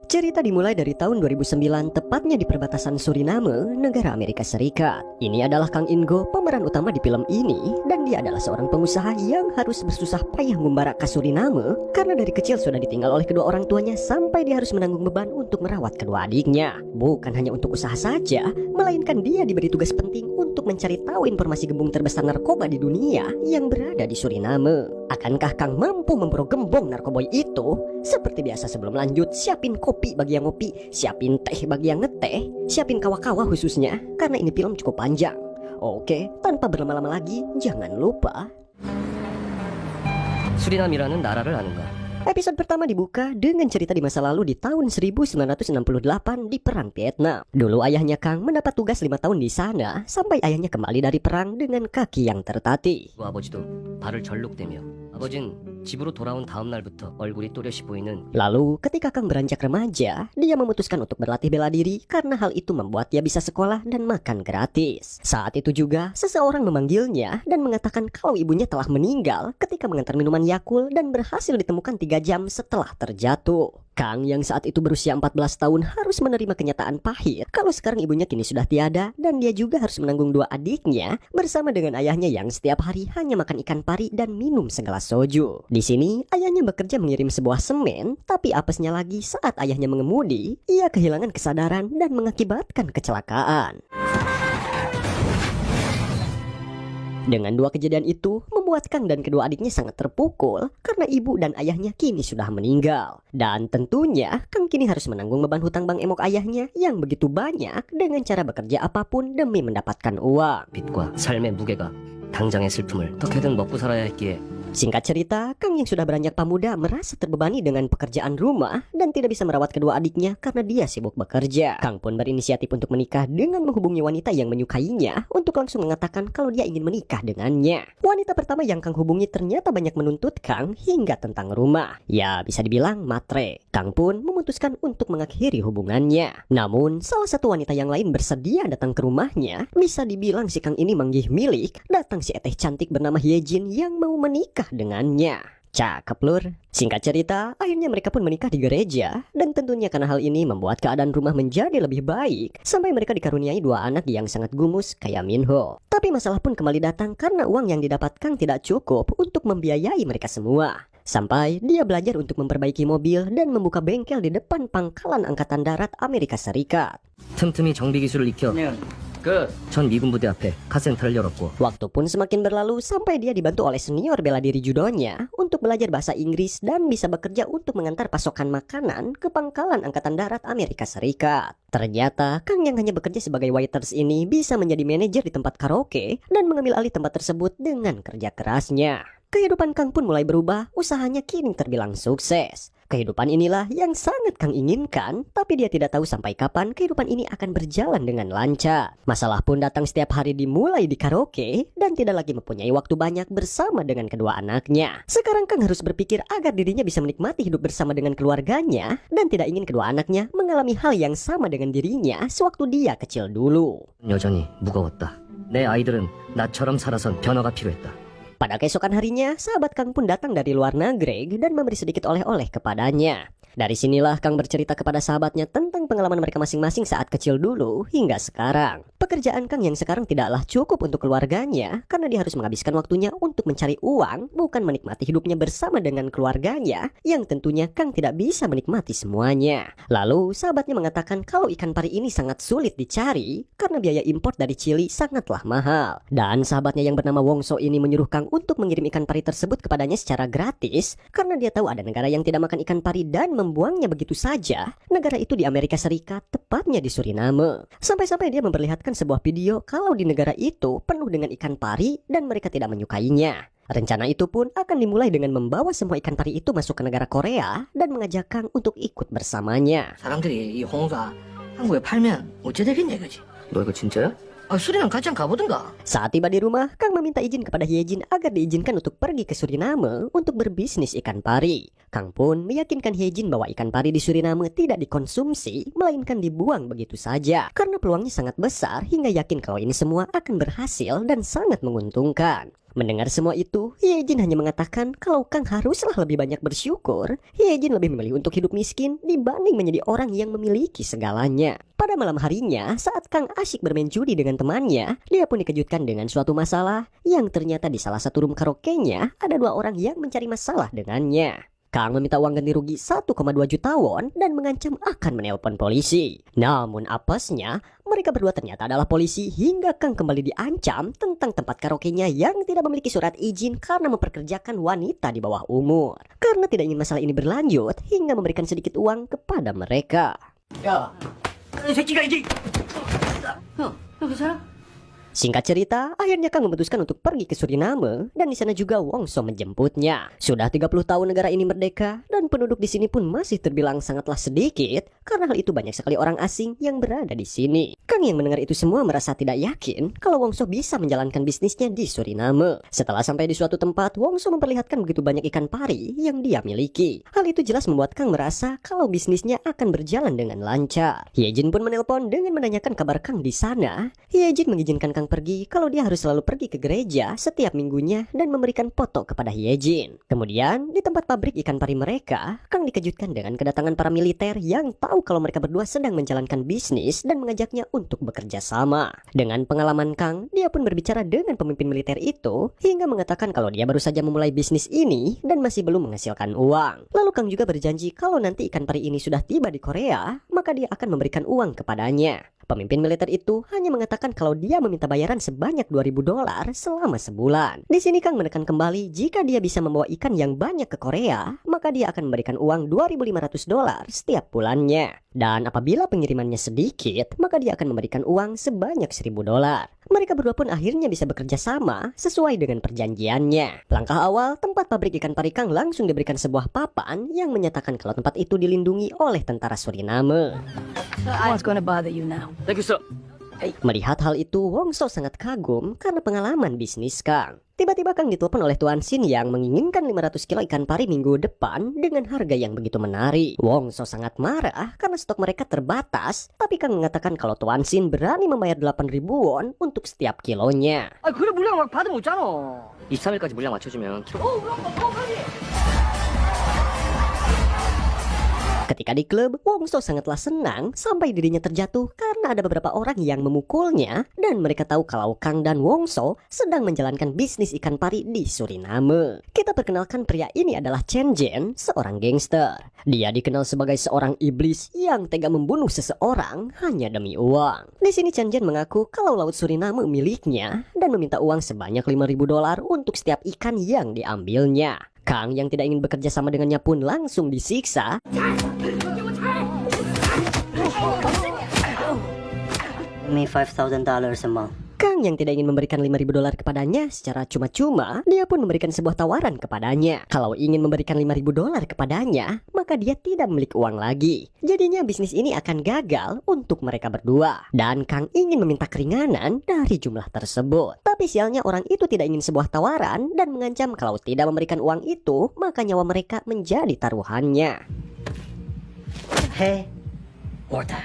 Cerita dimulai dari tahun 2009, tepatnya di perbatasan Suriname, negara Amerika Serikat. Ini adalah Kang Ingo, pemeran utama di film ini, dan dia adalah seorang pengusaha yang harus bersusah payah membara ke Suriname karena dari kecil sudah ditinggal oleh kedua orang tuanya sampai dia harus menanggung beban untuk merawat kedua adiknya. Bukan hanya untuk usaha saja, melainkan dia diberi tugas penting untuk mencari tahu informasi gembong terbesar narkoba di dunia yang berada di Suriname. Akankah Kang mampu memburu gembong narkoboy itu? Seperti biasa sebelum lanjut, siapin kopi bagi yang ngopi, siapin teh bagi yang ngeteh, siapin kawa-kawa khususnya, karena ini film cukup panjang. Oke, tanpa berlama-lama lagi, jangan lupa 수리남이라는 나라를 아는가? episode pertama dibuka dengan cerita di masa lalu di tahun 1968 di Perang Vietnam. Dulu ayahnya Kang mendapat tugas 5 tahun di sana sampai ayahnya kembali dari perang dengan kaki yang tertatih. 아버지도 발을 절룩대며 아버진 집으로 돌아온 다음 날부터 얼굴이 또렷이 보이는. Lalu ketika Kang beranjak remaja, dia memutuskan untuk berlatih bela diri karena hal itu membuat dia bisa sekolah dan makan gratis. Saat itu juga seseorang memanggilnya dan mengatakan kalau ibunya telah meninggal ketika mengantar minuman Yakult dan berhasil ditemukan 3 jam setelah terjatuh. Kang yang saat itu berusia 14 tahun harus menerima kenyataan pahit kalau sekarang ibunya kini sudah tiada dan dia juga harus menanggung 2 adiknya bersama dengan ayahnya yang setiap hari hanya makan ikan pari dan minum segelas soju. Di sini ayahnya bekerja mengirim sebuah semen, tapi apesnya lagi saat ayahnya mengemudi, ia kehilangan kesadaran dan mengakibatkan kecelakaan. Dengan 2 kejadian itu, membuat Kang dan kedua adiknya sangat terpukul karena ibu dan ayahnya kini sudah meninggal. Dan tentunya, Kang kini harus menanggung beban hutang Bang Emok ayahnya yang begitu banyak dengan cara bekerja apapun demi mendapatkan uang. 빚과 삶의 무게가 당장의 슬픔을 어떻게든 먹고 살아야 했기에. Singkat cerita, Kang yang sudah beranjak pamuda merasa terbebani dengan pekerjaan rumah dan tidak bisa merawat kedua adiknya karena dia sibuk bekerja. Kang pun berinisiatif untuk menikah dengan menghubungi wanita yang menyukainya untuk langsung mengatakan kalau dia ingin menikah dengannya. Wanita pertama yang Kang hubungi ternyata banyak menuntut Kang hingga tentang rumah. Ya, bisa dibilang matre. Kang pun memutuskan untuk mengakhiri hubungannya. Namun, salah satu wanita yang lain bersedia datang ke rumahnya. Bisa dibilang si Kang ini manggih milik. Datang si eteh cantik bernama Hyejin yang mau menikah dengannya. Cakep lur. Singkat cerita, akhirnya mereka pun menikah di gereja. Dan tentunya karena hal ini membuat keadaan rumah menjadi lebih baik sampai mereka dikaruniai 2 anak yang sangat gumus kayak Minho. Tapi masalah pun kembali datang karena uang yang didapatkan tidak cukup untuk membiayai mereka semua. Sampai dia belajar untuk memperbaiki mobil dan membuka bengkel di depan pangkalan Angkatan Darat Amerika Serikat. 틈틈이 정비 기술을 익혀 전 미군 부대 앞에 카센터를 열었고. Waktu pun semakin berlalu sampai dia dibantu oleh senior bela diri judonya untuk belajar bahasa Inggris dan bisa bekerja untuk mengantar pasokan makanan ke pangkalan Angkatan Darat Amerika Serikat. Ternyata Kang yang hanya bekerja sebagai waiters ini bisa menjadi manajer di tempat karaoke dan mengambil alih tempat tersebut dengan kerja kerasnya. Kehidupan Kang pun mulai berubah, usahanya kini terbilang sukses. Kehidupan inilah yang sangat Kang inginkan, tapi dia tidak tahu sampai kapan kehidupan ini akan berjalan dengan lancar. Masalah pun datang setiap hari dimulai di karaoke, dan tidak lagi mempunyai waktu banyak bersama dengan kedua anaknya. Sekarang Kang harus berpikir agar dirinya bisa menikmati hidup bersama dengan keluarganya, dan tidak ingin kedua anaknya mengalami hal yang sama dengan dirinya sewaktu dia kecil dulu. 여전히 무거웠다. 내 아이들은 나처럼 살아선 변화가 필요했다. Pada keesokan harinya, sahabat Kang pun datang dari luar negeri dan memberi sedikit oleh-oleh kepadanya. Dari sinilah Kang bercerita kepada sahabatnya tentang pengalaman mereka masing-masing saat kecil dulu hingga sekarang. Pekerjaan Kang yang sekarang tidaklah cukup untuk keluarganya karena dia harus menghabiskan waktunya untuk mencari uang, bukan menikmati hidupnya bersama dengan keluarganya yang tentunya Kang tidak bisa menikmati semuanya. Lalu sahabatnya mengatakan kalau ikan pari ini sangat sulit dicari karena biaya impor dari Chili sangatlah mahal. Dan sahabatnya yang bernama Wongso ini menyuruh Kang untuk mengirim ikan pari tersebut kepadanya secara gratis karena dia tahu ada negara yang tidak makan ikan pari dan membuangnya begitu saja. Negara itu di Amerika Serikat, tepatnya di Suriname. Sampai-sampai dia memperlihatkan sebuah video kalau di negara itu penuh dengan ikan pari dan mereka tidak menyukainya. Rencana itu pun akan dimulai dengan membawa semua ikan pari itu masuk ke negara Korea dan mengajak Kang untuk ikut bersamanya. 사람들이 이 홍어가 한국에 팔면 어째 되겠냐 이거지. 너 이거 진짜야? 수리랑 같이 가보든가. Saat tiba di rumah, Kang meminta izin kepada Hyejin agar diizinkan untuk pergi ke Suriname untuk berbisnis ikan pari. Kang pun meyakinkan Hyejin bahwa ikan pari di Suriname tidak dikonsumsi, melainkan dibuang begitu saja. Karena peluangnya sangat besar hingga yakin kalau ini semua akan berhasil dan sangat menguntungkan. Mendengar semua itu, Hyejin hanya mengatakan kalau Kang haruslah lebih banyak bersyukur. Hyejin lebih memilih untuk hidup miskin dibanding menjadi orang yang memiliki segalanya. Pada malam harinya, saat Kang asyik bermain judi dengan temannya, dia pun dikejutkan dengan suatu masalah yang ternyata di salah satu room karaoke-nya ada dua orang yang mencari masalah dengannya. Kang meminta uang ganti rugi 1,2 juta won dan mengancam akan menelpon polisi. Namun apesnya, mereka berdua ternyata adalah polisi hingga Kang kembali diancam tentang tempat karaoke-nya yang tidak memiliki surat izin karena memperkerjakan wanita di bawah umur. Karena tidak ingin masalah ini berlanjut hingga memberikan sedikit uang kepada mereka. 야, 이 새끼가 이게. 형, 괜찮아? Singkat cerita, akhirnya Kang memutuskan untuk pergi ke Suriname dan di sana juga Wongso menjemputnya. Sudah 30 tahun negara ini merdeka dan penduduk di sini pun masih terbilang sangatlah sedikit karena hal itu banyak sekali orang asing yang berada di sini. Kang yang mendengar itu semua merasa tidak yakin kalau Wongso bisa menjalankan bisnisnya di Suriname. Setelah sampai di suatu tempat, Wongso memperlihatkan begitu banyak ikan pari yang dia miliki. Hal itu jelas membuat Kang merasa kalau bisnisnya akan berjalan dengan lancar. Hyejin pun menelpon dengan menanyakan kabar Kang di sana. Hyejin mengizinkan Kang pergi kalau dia harus selalu pergi ke gereja setiap minggunya dan memberikan foto kepada Hyejin. Kemudian di tempat pabrik ikan pari mereka, Kang dikejutkan dengan kedatangan para militer yang tahu kalau mereka berdua sedang menjalankan bisnis dan mengajaknya untuk bekerja sama. Dengan pengalaman Kang, dia pun berbicara dengan pemimpin militer itu hingga mengatakan kalau dia baru saja memulai bisnis ini dan masih belum menghasilkan uang. Lalu Kang juga berjanji kalau nanti ikan pari ini sudah tiba di Korea, maka dia akan memberikan uang kepadanya. Pemimpin militer itu hanya mengatakan kalau dia meminta bayaran sebanyak $2.000 selama sebulan. Di sini Kang menekan kembali jika dia bisa membawa ikan yang banyak ke Korea, maka dia akan memberikan uang $2.500 setiap bulannya. Dan apabila pengirimannya sedikit, maka dia akan memberikan uang sebanyak $1.000. Mereka berdua pun akhirnya bisa bekerja sama sesuai dengan perjanjiannya. Langkah awal, tempat pabrik ikan pari Kang langsung diberikan sebuah papan yang menyatakan kalau tempat itu dilindungi oleh tentara Suriname. What's gonna bother you now? Thank you, sir. Melihat hal itu, Wongso sangat kagum karena pengalaman bisnis Kang. Tiba-tiba Kang ditelepon oleh Tuan Sin yang menginginkan 500 kilo ikan pari minggu depan dengan harga yang begitu menarik. Wongso sangat marah karena stok mereka terbatas, tapi Kang mengatakan kalau Tuan Sin berani membayar 8.000 won untuk setiap kilonya. 아, 그래 물량 막 받으면 없잖아. 2, 3일까지 물량 맞춰주면 Ketika di klub, Wongso sangatlah senang sampai dirinya terjatuh karena ada beberapa orang yang memukulnya dan mereka tahu kalau Kang dan Wongso sedang menjalankan bisnis ikan pari di Suriname. Kita perkenalkan pria ini adalah Chen Jen, seorang gangster. Dia dikenal sebagai seorang iblis yang tega membunuh seseorang hanya demi uang. Di sini Chen Jen mengaku kalau laut Suriname miliknya dan meminta uang sebanyak $5.000 untuk setiap ikan yang diambilnya. Kang yang tidak ingin bekerja sama dengannya pun langsung disiksa. Me $5,000 a month. Kang yang tidak ingin memberikan $5.000 kepadanya secara cuma-cuma, dia pun memberikan sebuah tawaran kepadanya. Kalau ingin memberikan $5.000 kepadanya, maka dia tidak memiliki uang lagi. Jadinya bisnis ini akan gagal untuk mereka berdua. Dan Kang ingin meminta keringanan dari jumlah tersebut. Tapi sialnya orang itu tidak ingin sebuah tawaran dan mengancam kalau tidak memberikan uang itu, maka nyawa mereka menjadi taruhannya. Hey, 옳다.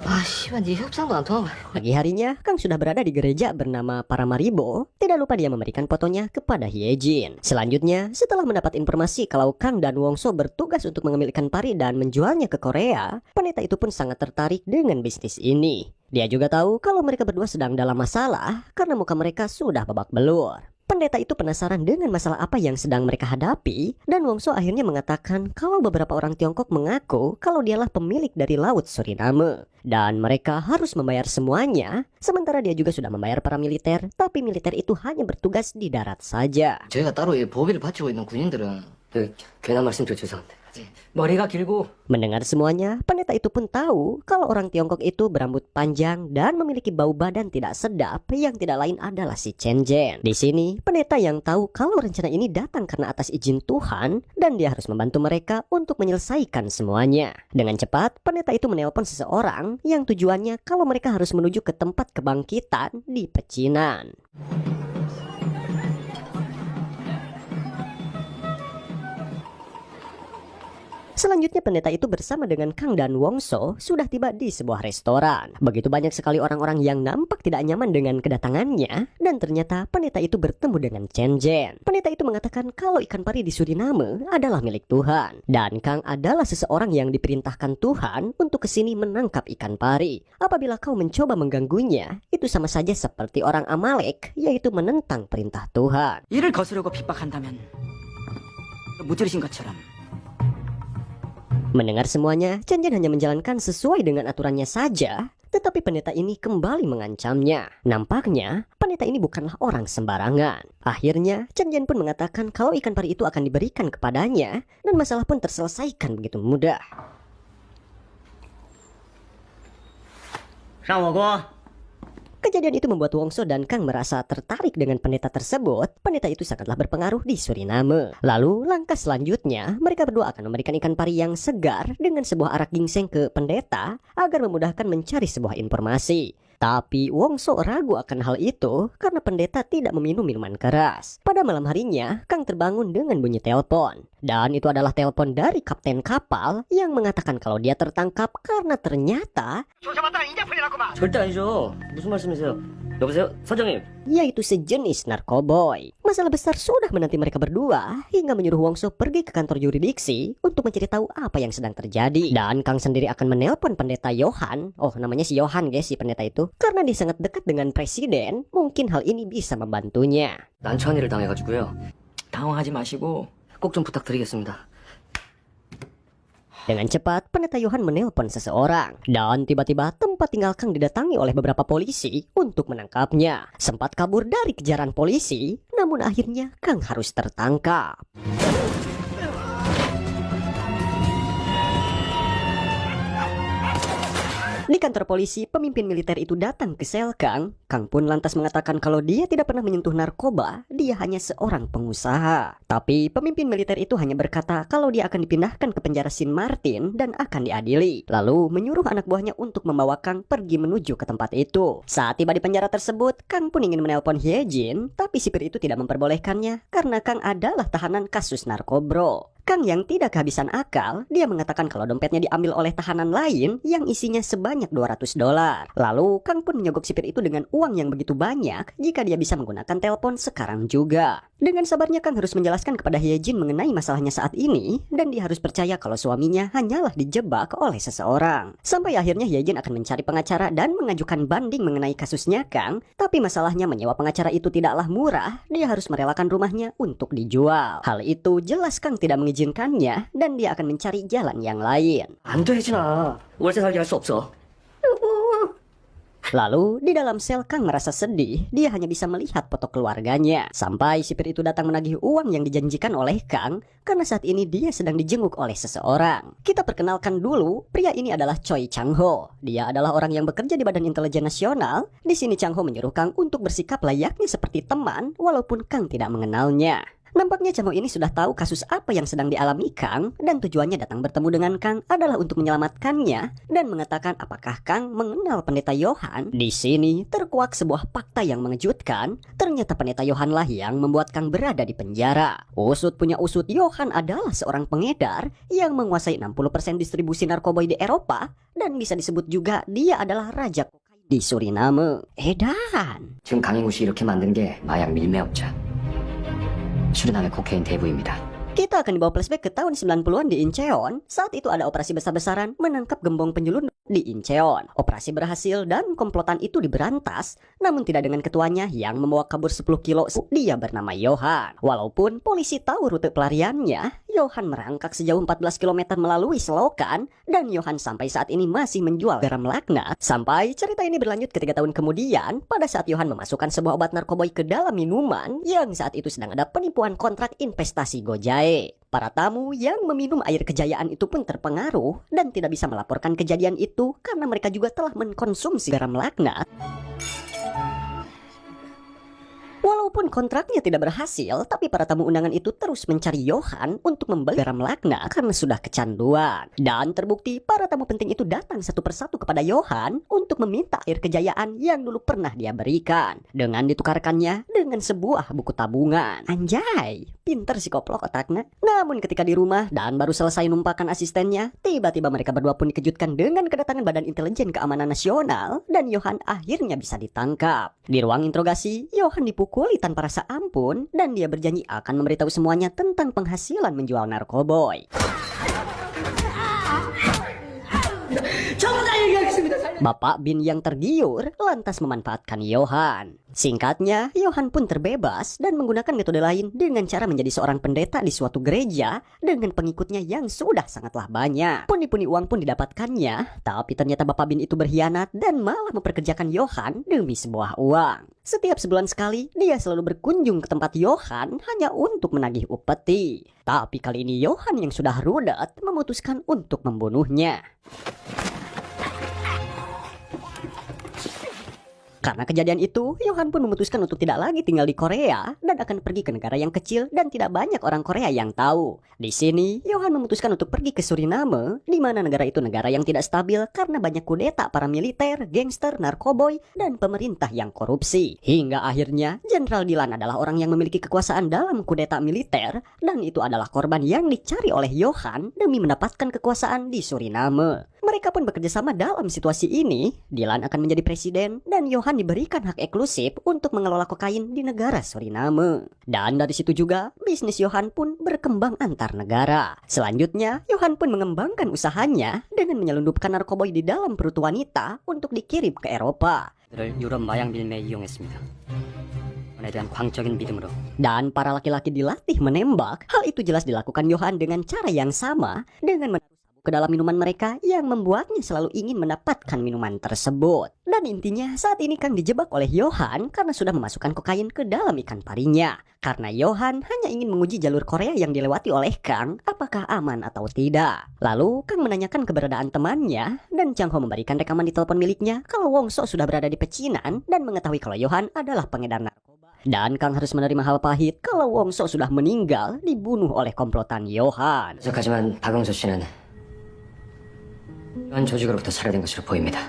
아, 씨발, 네 협상도 안 통하고. Pagi harinya, Kang sudah berada di gereja bernama Paramaribo. Tidak lupa dia memberikan fotonya kepada Hyejin. Selanjutnya, setelah mendapat informasi kalau Kang dan Wongso bertugas untuk mengambil ikan pari dan menjualnya ke Korea, pendeta itu pun sangat tertarik dengan bisnis ini. Dia juga tahu kalau mereka berdua sedang dalam masalah karena muka mereka sudah babak belur. Pendeta itu penasaran dengan masalah apa yang sedang mereka hadapi dan Wongso akhirnya mengatakan kalau beberapa orang Tiongkok mengaku kalau dialah pemilik dari laut Suriname dan mereka harus membayar semuanya, sementara dia juga sudah membayar para militer, tapi militer itu hanya bertugas di darat saja. 저희가 따로 이 보비를 바치고 있는 군인들은 괜한 말씀 좀 죄송한데. 머리가 길고 Mendengar semuanya, pendeta itu pun tahu kalau orang Tiongkok itu berambut panjang dan memiliki bau badan tidak sedap yang tidak lain adalah si Chen Jen. Di sini, pendeta yang tahu kalau rencana ini datang karena atas izin Tuhan dan dia harus membantu mereka untuk menyelesaikan semuanya. Dengan cepat, pendeta itu menelpon seseorang yang tujuannya kalau mereka harus menuju ke tempat kebangkitan di pecinan. Selanjutnya pendeta itu bersama dengan Kang dan Wongso sudah tiba di sebuah restoran. Begitu banyak sekali orang-orang yang nampak tidak nyaman dengan kedatangannya, dan ternyata pendeta itu bertemu dengan Chen Jen. Pendeta itu mengatakan kalau ikan pari di Suriname adalah milik Tuhan, dan Kang adalah seseorang yang diperintahkan Tuhan untuk kesini menangkap ikan pari. Apabila kau mencoba mengganggunya, itu sama saja seperti orang Amalek, yaitu menentang perintah Tuhan. 이를 거스르고 핍박한다면 무찌르신 것처럼 Mendengar semuanya, Chen Jen hanya menjalankan sesuai dengan aturannya saja, tetapi pendeta ini kembali mengancamnya. Nampaknya, pendeta ini bukanlah orang sembarangan. Akhirnya, Chen Jen pun mengatakan kalau ikan pari itu akan diberikan kepadanya, dan masalah pun terselesaikan begitu mudah. 让我过。 Kejadian itu membuat Wongso dan Kang merasa tertarik dengan pendeta tersebut. Pendeta itu sangatlah berpengaruh di Suriname. Lalu, langkah selanjutnya, mereka berdua akan memberikan ikan pari yang segar dengan sebuah arak ginseng ke pendeta agar memudahkan mencari sebuah informasi. Tapi Wongso ragu akan hal itu karena pendeta tidak meminum minuman keras. Pada malam harinya, Kang terbangun dengan bunyi telepon. Dan itu adalah telepon dari kapten kapal yang mengatakan kalau dia tertangkap karena ternyata 절대 아니죠. 무슨 말씀이세요? 여보세요? 선장님. yaitu sejenis narkoboy. Masalah besar sudah menanti mereka berdua hingga menyuruh Wongso pergi ke kantor yuridiksi untuk mencari tahu apa yang sedang terjadi. Dan Kang sendiri akan menelpon pendeta Johan. Oh, namanya si Johan guys, si pendeta itu. Karena dia sangat dekat dengan presiden, mungkin hal ini bisa membantunya. 난처한 일을 당해가지고요. 당황하지 마시고 꼭 좀 부탁드리겠습니다. Dengan cepat, pendeta Johan menelpon seseorang. Dan tiba-tiba tempat tinggal Kang didatangi oleh beberapa polisi untuk menangkapnya. Sempat kabur dari kejaran polisi, namun akhirnya Kang harus tertangkap. Di kantor polisi, pemimpin militer itu datang ke sel Kang. Kang pun lantas mengatakan kalau dia tidak pernah menyentuh narkoba, dia hanya seorang pengusaha. Tapi pemimpin militer itu hanya berkata kalau dia akan dipindahkan ke penjara Sin Martin dan akan diadili. Lalu menyuruh anak buahnya untuk membawa Kang pergi menuju ke tempat itu. Saat tiba di penjara tersebut, Kang pun ingin menelpon Hye Jin, tapi sipir itu tidak memperbolehkannya karena Kang adalah tahanan kasus narkobro. Kang yang tidak kehabisan akal, dia mengatakan kalau dompetnya diambil oleh tahanan lain yang isinya sebanyak $200. Lalu Kang pun menyogok sipir itu dengan uang yang begitu banyak jika dia bisa menggunakan telepon sekarang juga. Dengan sabarnya Kang harus menjelaskan kepada Hye Jin mengenai masalahnya saat ini, dan dia harus percaya kalau suaminya hanyalah dijebak oleh seseorang. Sampai akhirnya Hye Jin akan mencari pengacara dan mengajukan banding mengenai kasusnya Kang, tapi masalahnya menyewa pengacara itu tidaklah murah, dia harus merelakan rumahnya untuk dijual. Hal itu jelas Kang tidak mengizinkannya dan dia akan mencari jalan yang lain. 안 돼, 혜진아. 월세 살게 할 수 없어. Lalu di dalam sel Kang merasa sedih, dia hanya bisa melihat foto keluarganya. Sampai sipir itu datang menagih uang yang dijanjikan oleh Kang, karena saat ini dia sedang dijenguk oleh seseorang. Kita perkenalkan dulu, pria ini adalah Choi Chang-ho. Dia adalah orang yang bekerja di Badan Intelijen Nasional. Di sini Chang-ho menyuruh Kang untuk bersikap layaknya seperti teman, walaupun Kang tidak mengenalnya. Nampaknya Chang-ho ini sudah tahu kasus apa yang sedang dialami Kang, dan tujuannya datang bertemu dengan Kang adalah untuk menyelamatkannya dan mengatakan apakah Kang mengenal pendeta Johan. Di sini terkuak sebuah fakta yang mengejutkan. Ternyata pendeta Johan lah yang membuat Kang berada di penjara. Usut punya usut, Johan adalah seorang pengedar yang menguasai 60% distribusi narkoba di Eropa, dan bisa disebut juga dia adalah raja kokain di Suriname. Edan. 지금 강인구 씨 이렇게 만든 게 마약 밀매업자. 수리남의 코케인 대부입니다. Kita akan dibawa flashback ke tahun 90-an di Incheon. Saat itu ada operasi besar-besaran menangkap gembong penyelundup di Incheon. Operasi berhasil dan komplotan itu diberantas, namun tidak dengan ketuanya yang membawa kabur 10 kilo. Dia bernama Johan. Walaupun polisi tahu rute pelariannya, Johan merangkak sejauh 14 km melalui selokan, dan Johan sampai saat ini masih menjual garam laknat. Sampai cerita ini berlanjut ke 3 tahun kemudian, pada saat Johan memasukkan sebuah obat narkoboy ke dalam minuman yang saat itu sedang ada penipuan kontrak investasi Gojek. Para tamu yang meminum air kejayaan itu pun terpengaruh dan tidak bisa melaporkan kejadian itu karena mereka juga telah mengkonsumsi garam laknat. Walaupun Walaupun kontraknya tidak berhasil, tapi para tamu undangan itu terus mencari Johan untuk membeli garam lakna karena sudah kecanduan. Dan terbukti para tamu penting itu datang satu persatu kepada Johan untuk meminta air kejayaan yang dulu pernah dia berikan, dengan ditukarkannya dengan sebuah buku tabungan. Anjay, pinter si koplok otaknya. Namun ketika di rumah dan baru selesai numpahkan asistennya, tiba-tiba mereka berdua pun dikejutkan dengan kedatangan Badan Intelijen Keamanan Nasional dan Johan akhirnya bisa ditangkap. Di ruang interogasi, Johan dipukuli tanpa rasa ampun dan dia berjanji akan memberitahu semuanya tentang penghasilan menjual narkoboy. Bapak Bin yang tergiur lantas memanfaatkan Johan. Singkatnya, Johan pun terbebas dan menggunakan metode lain dengan cara menjadi seorang pendeta di suatu gereja dengan pengikutnya yang sudah sangatlah banyak. Pundi-pundi uang pun didapatkannya, tapi ternyata Bapak Bin itu berkhianat dan malah memperkerjakan Johan demi sebuah uang. Setiap sebulan sekali, dia selalu berkunjung ke tempat Johan hanya untuk menagih upeti. Tapi kali ini Johan yang sudah rudet memutuskan untuk membunuhnya. Karena kejadian itu, Johan pun memutuskan untuk tidak lagi tinggal di Korea dan akan pergi ke negara yang kecil dan tidak banyak orang Korea yang tahu. Di sini, Johan memutuskan untuk pergi ke Suriname, di mana negara itu negara yang tidak stabil karena banyak kudeta para militer, gangster, narkoboy, dan pemerintah yang korupsi. Hingga akhirnya, Jenderal Dilan adalah orang yang memiliki kekuasaan dalam kudeta militer, dan itu adalah korban yang dicari oleh Johan demi mendapatkan kekuasaan di Suriname. Mereka pun bekerja sama dalam situasi ini. Dilan akan menjadi presiden dan Johan diberikan hak eksklusif untuk mengelola kokain di negara Suriname. Dan dari situ juga bisnis Johan pun berkembang antar negara. Selanjutnya, Johan pun mengembangkan usahanya dengan menyelundupkan narkoboy di dalam perut wanita untuk dikirim ke Eropa. 를 유럽 마약 밀매에 이용했습니다. 에 대한 광적인 믿음으로. Dan para laki-laki dilatih menembak. Hal itu jelas dilakukan Johan dengan cara yang sama, dengan menaruh sabuk ke dalam minuman mereka yang membuatnya selalu ingin mendapatkan minuman tersebut. Dan intinya saat ini Kang dijebak oleh Johan karena sudah memasukkan kokain ke dalam ikan parinya. Karena Johan hanya ingin menguji jalur Korea yang dilewati oleh Kang, apakah aman atau tidak. Lalu Kang menanyakan keberadaan temannya dan Chang Ho memberikan rekaman di telepon miliknya kalau Wongso sudah berada di pecinan dan mengetahui kalau Johan adalah pengedar narkoba. Dan Kang harus menerima hal pahit kalau Wongso sudah meninggal dibunuh oleh komplotan Johan. 하지만 박영수 씨는 이런 조직으로부터 살해된 것으로 보입니다.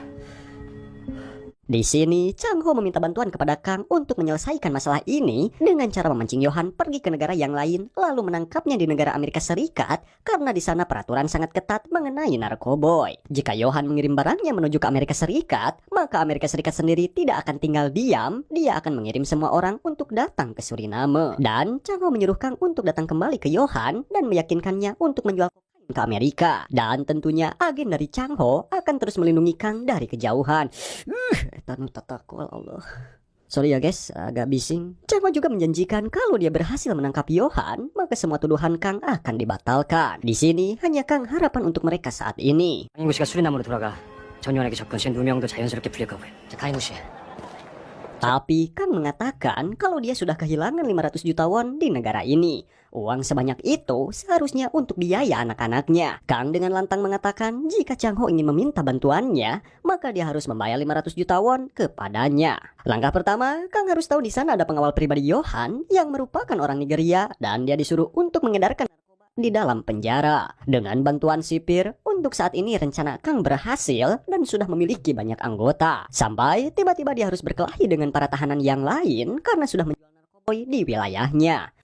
Di sini, Chang Ho meminta bantuan kepada Kang untuk menyelesaikan masalah ini dengan cara memancing Johan pergi ke negara yang lain lalu menangkapnya di negara Amerika Serikat karena di sana peraturan sangat ketat mengenai narkoboy. Jika Johan mengirim barangnya menuju ke Amerika Serikat, maka Amerika Serikat sendiri tidak akan tinggal diam, dia akan mengirim semua orang untuk datang ke Suriname. Dan Chang Ho menyuruh Kang untuk datang kembali ke Johan dan meyakinkannya untuk menjual ke Amerika. Dan tentunya agen dari Chang Ho akan terus melindungi Kang dari kejauhan. Allah. Sorry ya guys, agak bising. Chang Ho juga menjanjikan kalau dia berhasil menangkap Johan, maka semua tuduhan Kang akan dibatalkan. Di sini hanya Kang harapan untuk mereka saat ini. 강인구 씨가 수리남으로 돌아가 전 요원에게 접근 시 누명도 자연스럽게 풀릴 거고요. 자, 강인구 씨. Tapi Kang mengatakan kalau dia sudah kehilangan 500 juta won di negara ini. Uang sebanyak itu seharusnya untuk biaya anak-anaknya. Kang dengan lantang mengatakan jika Chang Ho ingin meminta bantuannya, maka dia harus membayar 500 juta won kepadanya. Langkah pertama, Kang harus tahu di sana ada pengawal pribadi Johan yang merupakan orang Nigeria dan dia disuruh untuk mengedarkan narkoba di dalam penjara. Dengan bantuan sipir, untuk saat ini rencana Kang berhasil dan sudah memiliki banyak anggota. Sampai tiba-tiba dia harus berkelahi dengan para tahanan yang lain karena sudah menjual narkoboy di wilayahnya.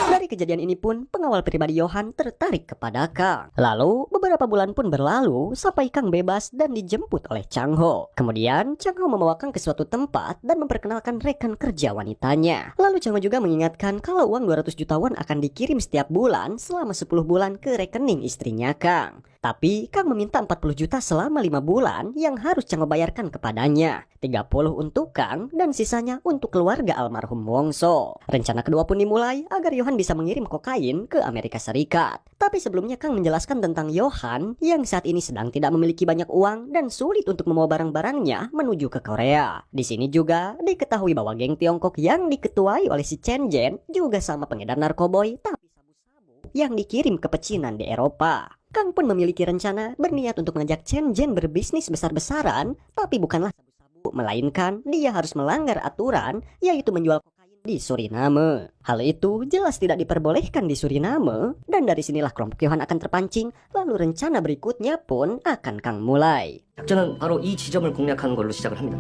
Dari kejadian ini pun pengawal pribadi Johan tertarik kepada Kang. Lalu beberapa bulan pun berlalu sampai Kang bebas dan dijemput oleh Chang Ho. Kemudian Chang Ho membawa Kang ke suatu tempat dan memperkenalkan rekan kerja wanitanya. Lalu Chang Ho juga mengingatkan kalau uang 200 juta won akan dikirim setiap bulan selama 10 bulan ke rekening istrinya Kang. Tapi Kang meminta 40 juta selama 5 bulan yang harus Chang Ho bayarkan kepadanya. 30 untuk Kang dan sisanya untuk keluarga almarhum Wongso. Rencana kedua pun dimulai agar Johan bisa mengirim kokain ke Amerika Serikat. Tapi sebelumnya Kang menjelaskan tentang Johan yang saat ini sedang tidak memiliki banyak uang dan sulit untuk membawa barang-barangnya menuju ke Korea. Di sini juga diketahui bahwa geng Tiongkok yang diketuai oleh si Chen Jen juga sama pengedar narkoboy tapi yang dikirim ke pecinan di Eropa. Kang pun memiliki rencana berniat untuk mengajak Chen Jen berbisnis besar-besaran, tapi bukanlah sabu-sabu, melainkan dia harus melanggar aturan, yaitu menjual kokain di Suriname. Hal itu jelas tidak diperbolehkan di Suriname, dan dari sinilah kelompok Johan akan terpancing, lalu rencana berikutnya pun akan Kang mulai. 작전은 바로 이 지점을 공략하는 걸로 시작을 합니다.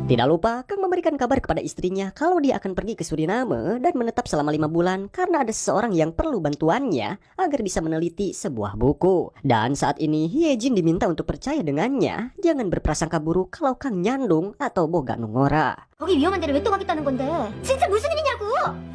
Tidak lupa, Kang memberikan kabar kepada istrinya kalau dia akan pergi ke Suriname dan menetap selama 5 bulan karena ada seseorang yang perlu bantuannya agar bisa meneliti sebuah buku. Dan saat ini Hye Jin diminta untuk percaya dengannya, jangan berprasangka buruk kalau Kang nyandung atau boga nungora. 거기 위험한 데를 왜 또 가겠다는 건데? 진짜 무슨 일이냐고!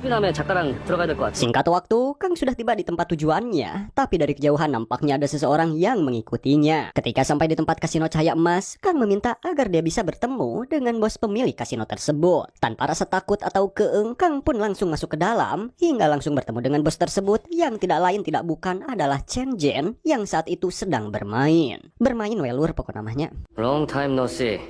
수리남에 작가랑 들어가야 될 것 같아. Singkat waktu, Kang sudah tiba di tempat tujuannya, tapi dari kejauhan nampaknya ada seseorang yang mengikutinya. Ketika sampai di tempat kasino cahaya emas, Kang meminta agar dia bisa bertemu dengan bos pemilik kasino tersebut. Tanpa rasa takut atau keeng, Kang pun langsung masuk ke dalam, hingga langsung bertemu dengan bos tersebut yang tidak lain tidak bukan adalah Chen Jen yang saat itu sedang bermain. Bermain welur pokok namanya. Long time no see.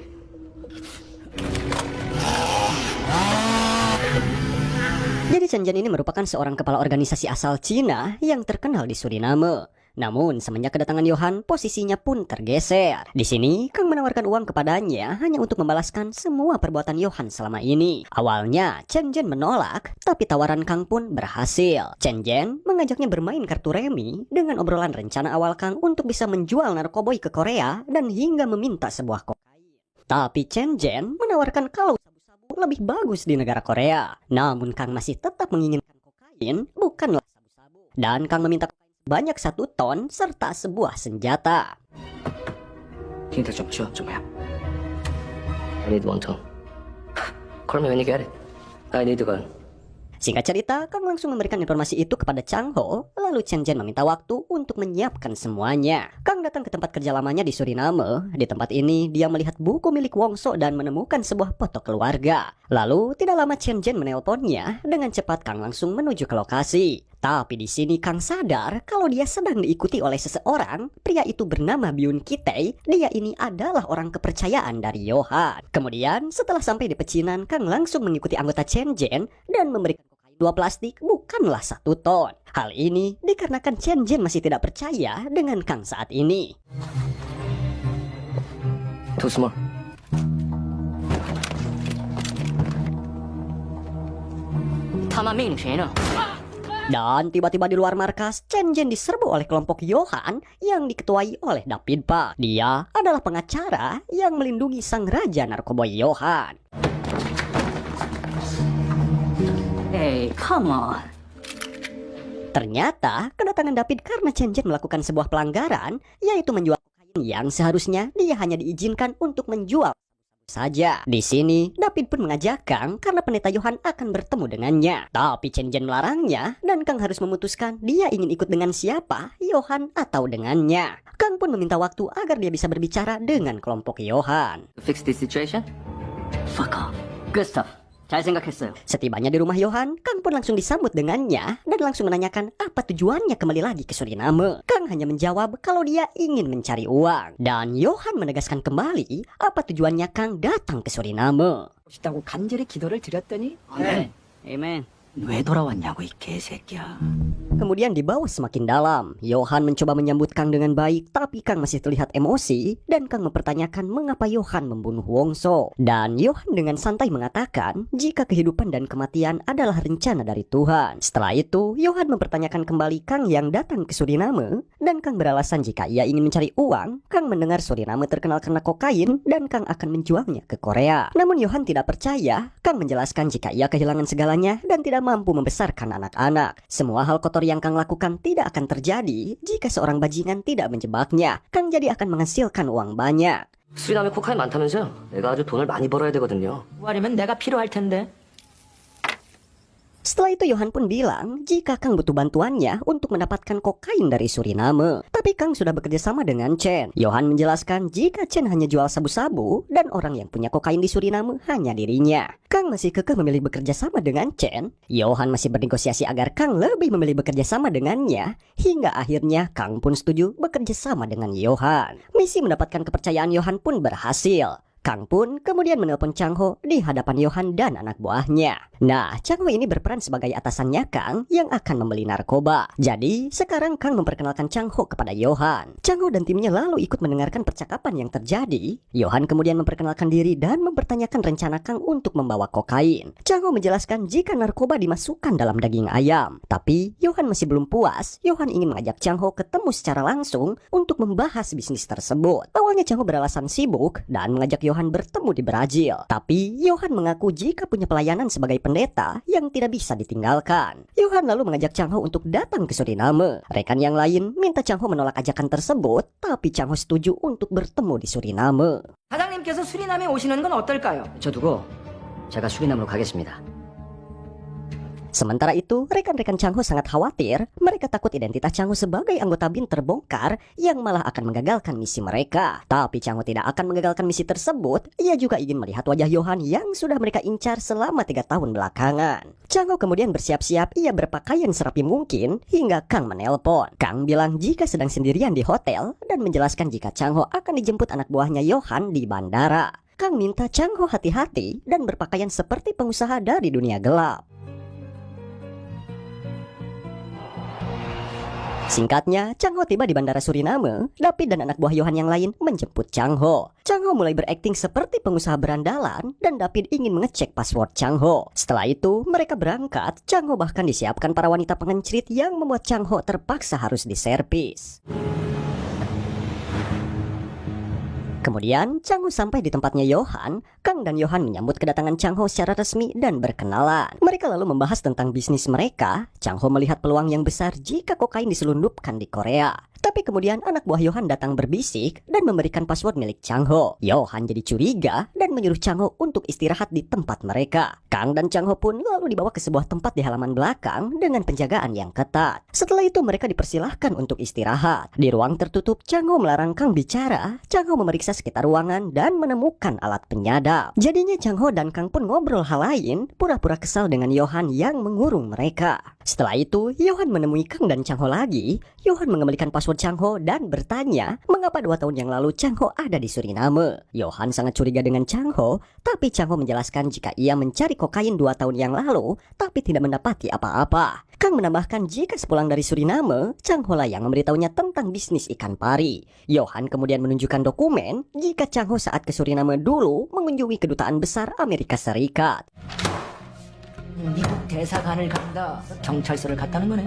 Jadi Chen Jen ini merupakan seorang kepala organisasi asal Cina yang terkenal di Suriname. Namun semenjak kedatangan Johan, posisinya pun tergeser. Di sini, Kang menawarkan uang kepadanya hanya untuk membalaskan semua perbuatan Johan selama ini. Awalnya, Chen Jen menolak, tapi tawaran Kang pun berhasil. Chen Jen mengajaknya bermain kartu remi dengan obrolan rencana awal Kang untuk bisa menjual narkoboy ke Korea dan hingga meminta sebuah kokain. Tapi Chen Jen menawarkan kalau sabu-sabu lebih bagus di negara Korea. Namun Kang masih tetap menginginkan kokain, bukanlah sabu-sabu. Dan Kang meminta banyak 1 ton serta sebuah senjata. 힌트 좀 줘, 좀 해. I need 1 ton. Call me when you get it. I need a gun. Singkat cerita, Kang langsung memberikan informasi itu kepada Chang Ho, lalu Chen Jen meminta waktu untuk menyiapkan semuanya. Kang datang ke tempat kerja lamanya di Suriname. Di tempat ini, dia melihat buku milik Wongso dan menemukan sebuah foto keluarga. Lalu, tidak lama Chen Jen menelponnya, dengan cepat Kang langsung menuju ke lokasi. Tapi di sini Kang sadar kalau dia sedang diikuti oleh seseorang. Pria itu bernama Byun Kitei. Dia ini adalah orang kepercayaan dari Johan. Kemudian setelah sampai di pecinan, Kang langsung mengikuti anggota Chen Jen dan memberikan kokain 2 plastik, bukanlah 1 ton. Hal ini dikarenakan Chen Jen masih tidak percaya dengan Kang saat ini. Too small. Dan tiba-tiba di luar markas, Chen Jen diserbu oleh kelompok Johan yang diketuai oleh David Pa. Dia adalah pengacara yang melindungi sang raja narkoboy Johan. Hey, come on. Ternyata kedatangan David karena Chen Jen melakukan sebuah pelanggaran, yaitu menjual kokain yang seharusnya dia hanya diizinkan untuk menjual saja. Di sini, David pun mengajak Kang karena pendeta Johan akan bertemu dengannya. Tapi Chen Jen melarangnya dan Kang harus memutuskan dia ingin ikut dengan siapa, Johan atau dengannya. Kang pun meminta waktu agar dia bisa berbicara dengan kelompok Johan. Fix this situation? Fuck off. Good stuff. 잘 생각했어요. Setibanya di rumah Johan, Kang pun langsung disambut dengannya dan langsung menanyakan apa tujuannya kembali lagi ke Suriname. Kang hanya menjawab kalau dia ingin mencari uang. Dan Johan menegaskan kembali apa tujuannya Kang datang ke Suriname. 싶다고 간절히 기도를 드렸더니 아멘. Amen. 왜 돌아왔냐고 이 개새끼야. Kemudian di bawah semakin dalam, Johan mencoba menyambut Kang dengan baik, tapi Kang masih terlihat emosi dan Kang mempertanyakan mengapa Johan membunuh Wongso. Dan Johan dengan santai mengatakan jika kehidupan dan kematian adalah rencana dari Tuhan. Setelah itu, Johan mempertanyakan kembali Kang yang datang ke Suriname dan Kang beralasan jika ia ingin mencari uang. Kang mendengar Suriname terkenal karena kokain dan Kang akan menjualnya ke Korea. Namun Johan tidak percaya. Kang menjelaskan jika ia kehilangan segalanya dan tidak mampu membesarkan anak-anak. Semua hal kotor yang Kang lakukan tidak akan terjadi jika seorang bajingan tidak menjebaknya. Kang jadi akan menghasilkan uang banyak. 수리남에 코카인 많다면서요? 내가 아주 돈을 많이 벌어야 되거든요. 구하려면 내가 필요할 텐데. Setelah itu Johan pun bilang jika Kang butuh bantuannya untuk mendapatkan kokain dari Suriname. Tapi Kang sudah bekerja sama dengan Chen. Johan menjelaskan jika Chen hanya jual sabu-sabu dan orang yang punya kokain di Suriname hanya dirinya. Kang masih kekeh memilih bekerja sama dengan Chen. Johan masih bernegosiasi agar Kang lebih memilih bekerja sama dengannya. Hingga akhirnya Kang pun setuju bekerja sama dengan Johan. Misi mendapatkan kepercayaan Johan pun berhasil. Kang pun kemudian menelpon Chang Ho di hadapan Johan dan anak buahnya. Nah, Chang Ho ini berperan sebagai atasannya Kang yang akan membeli narkoba. Jadi, sekarang Kang memperkenalkan Chang Ho kepada Johan. Chang Ho dan timnya lalu ikut mendengarkan percakapan yang terjadi. Johan kemudian memperkenalkan diri dan mempertanyakan rencana Kang untuk membawa kokain. Chang Ho menjelaskan jika narkoba dimasukkan dalam daging ayam. Tapi, Johan masih belum puas. Johan ingin mengajak Chang Ho ketemu secara langsung untuk membahas bisnis tersebut. Awalnya Chang Ho beralasan sibuk dan mengajak Johan bertemu di Brazil. Tapi Johan mengaku jika punya pelayanan sebagai pendeta yang tidak bisa ditinggalkan. Johan lalu mengajak Chang Ho untuk datang ke Suriname. Rekan yang lain minta Chang Ho menolak ajakan tersebut, tapi Chang Ho setuju untuk bertemu di Suriname. 사장님께서 수리남에 오시는 건 어떨까요? 저 두고 제가 수리남으로 가겠습니다. Sementara itu, rekan-rekan Chang Ho sangat khawatir. Mereka takut identitas Chang Ho sebagai anggota BIN terbongkar yang malah akan menggagalkan misi mereka. Tapi Chang Ho tidak akan mengagalkan misi tersebut. Ia juga ingin melihat wajah Johan yang sudah mereka incar selama 3 tahun belakangan. Chang Ho kemudian bersiap-siap. Ia berpakaian serapi mungkin hingga Kang menelpon. Kang bilang jika sedang sendirian di hotel dan menjelaskan jika Chang Ho akan dijemput anak buahnya Johan di bandara. Kang minta Chang Ho hati-hati dan berpakaian seperti pengusaha dari dunia gelap. Singkatnya, Chang Ho tiba di bandara Suriname. David dan anak buah Johan yang lain menjemput Chang Ho. Chang Ho mulai berakting seperti pengusaha berandalan dan David ingin mengecek password Chang Ho. Setelah itu, mereka berangkat. Chang Ho bahkan disiapkan para wanita pengencrit yang membuat Chang Ho terpaksa harus diservis. Kemudian, Chang Ho sampai di tempatnya Johan. Kang dan Johan menyambut kedatangan Chang Ho secara resmi dan berkenalan. Mereka lalu membahas tentang bisnis mereka. Chang Ho melihat peluang yang besar jika kokain diselundupkan di Korea. Tapi kemudian anak buah Johan datang berbisik dan memberikan password milik Chang Ho. Johan jadi curiga dan menyuruh Chang Ho untuk istirahat di tempat mereka. Kang dan Chang Ho pun lalu dibawa ke sebuah tempat di halaman belakang dengan penjagaan yang ketat. Setelah itu mereka dipersilahkan untuk istirahat. Di ruang tertutup, Chang Ho melarang Kang bicara. Chang Ho memeriksa sekitar ruangan dan menemukan alat penyadap. Jadinya Chang Ho dan Kang pun ngobrol hal lain, pura-pura kesal dengan Johan yang mengurung mereka. Setelah itu, Johan menemui Kang dan Chang Ho lagi. Johan mengembalikan password Chang Ho dan bertanya mengapa 2 tahun yang lalu Chang Ho ada di Suriname. Johan sangat curiga dengan Chang Ho, tapi Chang Ho menjelaskan jika ia mencari kokain 2 tahun yang lalu, tapi tidak mendapati apa-apa. Kang menambahkan jika sepulang dari Suriname, Chang Ho lah yang memberitahunya tentang bisnis ikan pari. Johan kemudian menunjukkan dokumen jika Chang Ho saat ke Suriname dulu mengunjungi kedutaan besar Amerika Serikat. 미국 대사관을 간다. 경찰서를 갔다는 거네.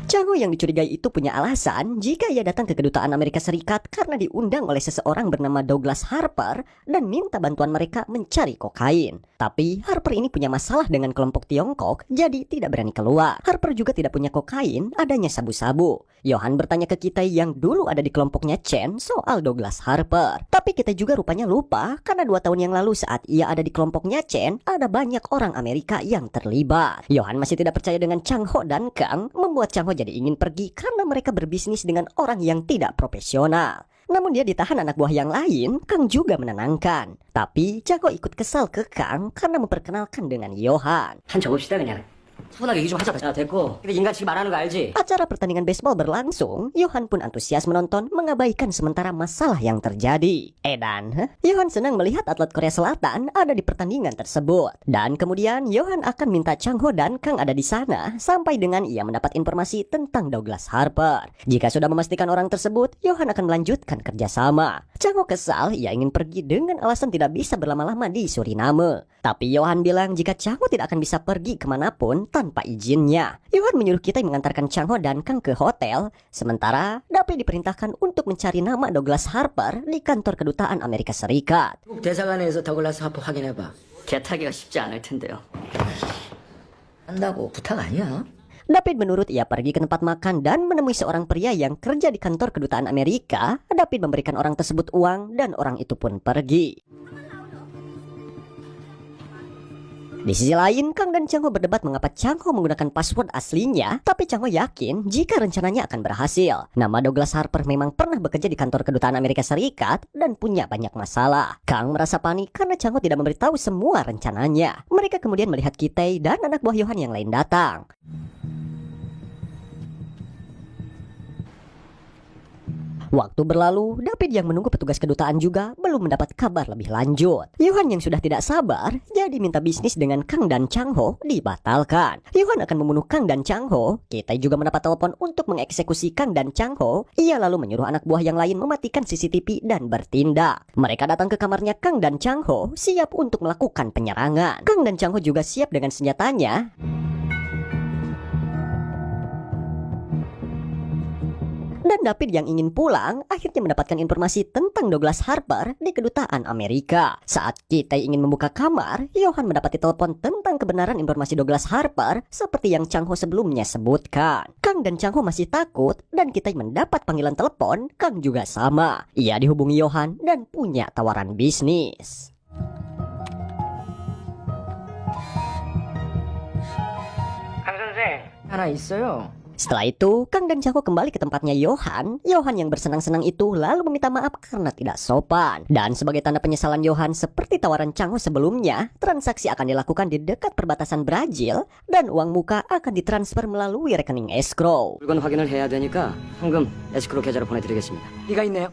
Chang Ho yang dicurigai itu punya alasan jika ia datang ke kedutaan Amerika Serikat karena diundang oleh seseorang bernama Douglas Harper dan minta bantuan mereka mencari kokain. Tapi Harper ini punya masalah dengan kelompok Tiongkok, jadi tidak berani keluar. Harper juga tidak punya kokain, adanya sabu-sabu. Johan bertanya ke kita yang dulu ada di kelompoknya Chen soal Douglas Harper. Tapi kita juga rupanya lupa karena 2 tahun yang lalu saat ia ada di kelompoknya Chen, ada banyak orang Amerika yang terlibat. Johan masih tidak percaya dengan Chang Ho dan Kang, membuat Chang Ho jadi ingin pergi karena mereka berbisnis dengan orang yang tidak profesional. Namun dia ditahan anak buah yang lain. Kang juga menenangkan. Tapi Chang Ho ikut kesal ke Kang karena memperkenalkan dengan Johan. 한 접읍시다 그냥. 차분하게 얘기 좀 하자. 야 됐고. 근데 인간 지금 말하는 거 알지? Acara pertandingan baseball berlangsung. Johan pun antusias menonton, mengabaikan sementara masalah yang terjadi. Dan Johan senang melihat atlet Korea Selatan ada di pertandingan tersebut. Dan kemudian Johan akan minta Chang Ho dan Kang ada di sana sampai dengan ia mendapat informasi tentang Douglas Harper. Jika sudah memastikan orang tersebut, Johan akan melanjutkan kerjasama. Chang Ho kesal, ia ingin pergi dengan alasan tidak bisa berlama-lama di Suriname. Tapi Johan bilang jika Chang Ho tidak akan bisa pergi kemanapun tanpa izinnya. Johan menyuruh kita mengantarkan Chang Ho dan Kang ke hotel. Sementara David diperintahkan untuk mencari nama Douglas Harper di kantor kedutaan Amerika Serikat. 미국 대사관에서 더글라스 하프 확인해봐. 개타기가 쉽지 않을 텐데요. 한다고 부탁 아니야? David menurut ia pergi ke tempat makan dan menemui seorang pria yang kerja di kantor kedutaan Amerika. David memberikan orang tersebut uang dan orang itu pun pergi. Di sisi lain, Kang dan Chang Ho berdebat mengapa Chang Ho menggunakan password aslinya, tapi Chang Ho yakin jika rencananya akan berhasil. Nama Douglas Harper memang pernah bekerja di kantor kedutaan Amerika Serikat dan punya banyak masalah. Kang merasa panik karena Chang Ho tidak memberitahu semua rencananya. Mereka kemudian melihat Kitay dan anak buah Johan yang lain datang. Waktu berlalu, David yang menunggu petugas kedutaan juga belum mendapat kabar lebih lanjut. Yohan yang sudah tidak sabar, jadi minta bisnis dengan Kang dan Chang Ho dibatalkan. Yohan akan membunuh Kang dan Chang Ho. Kita juga mendapat telepon untuk mengeksekusi Kang dan Chang Ho. Ia lalu menyuruh anak buah yang lain mematikan CCTV dan bertindak. Mereka datang ke kamarnya Kang dan Chang Ho, siap untuk melakukan penyerangan. Kang dan Chang Ho juga siap dengan senjatanya. Dan David yang ingin pulang akhirnya mendapatkan informasi tentang Douglas Harper di kedutaan Amerika. Saat kita ingin membuka kamar, Yohan mendapati telepon tentang kebenaran informasi Douglas Harper seperti yang Chang Ho sebelumnya sebutkan. Kang dan Chang Ho masih takut dan kita mendapat panggilan telepon. Kang juga sama. Ia dihubungi Yohan dan punya tawaran bisnis. 하나 있어요. Setelah itu, Kang dan Chang Ho kembali ke tempatnya Yohan. Yohan yang bersenang-senang itu lalu meminta maaf karena tidak sopan. Dan sebagai tanda penyesalan Yohan seperti tawaran Chang Ho sebelumnya, transaksi akan dilakukan di dekat perbatasan Brazil dan uang muka akan ditransfer melalui rekening escrow. 물건 확인을 해야 되니까 현금 에스크로 계좌로 보내드리겠습니다. 이가 있네요.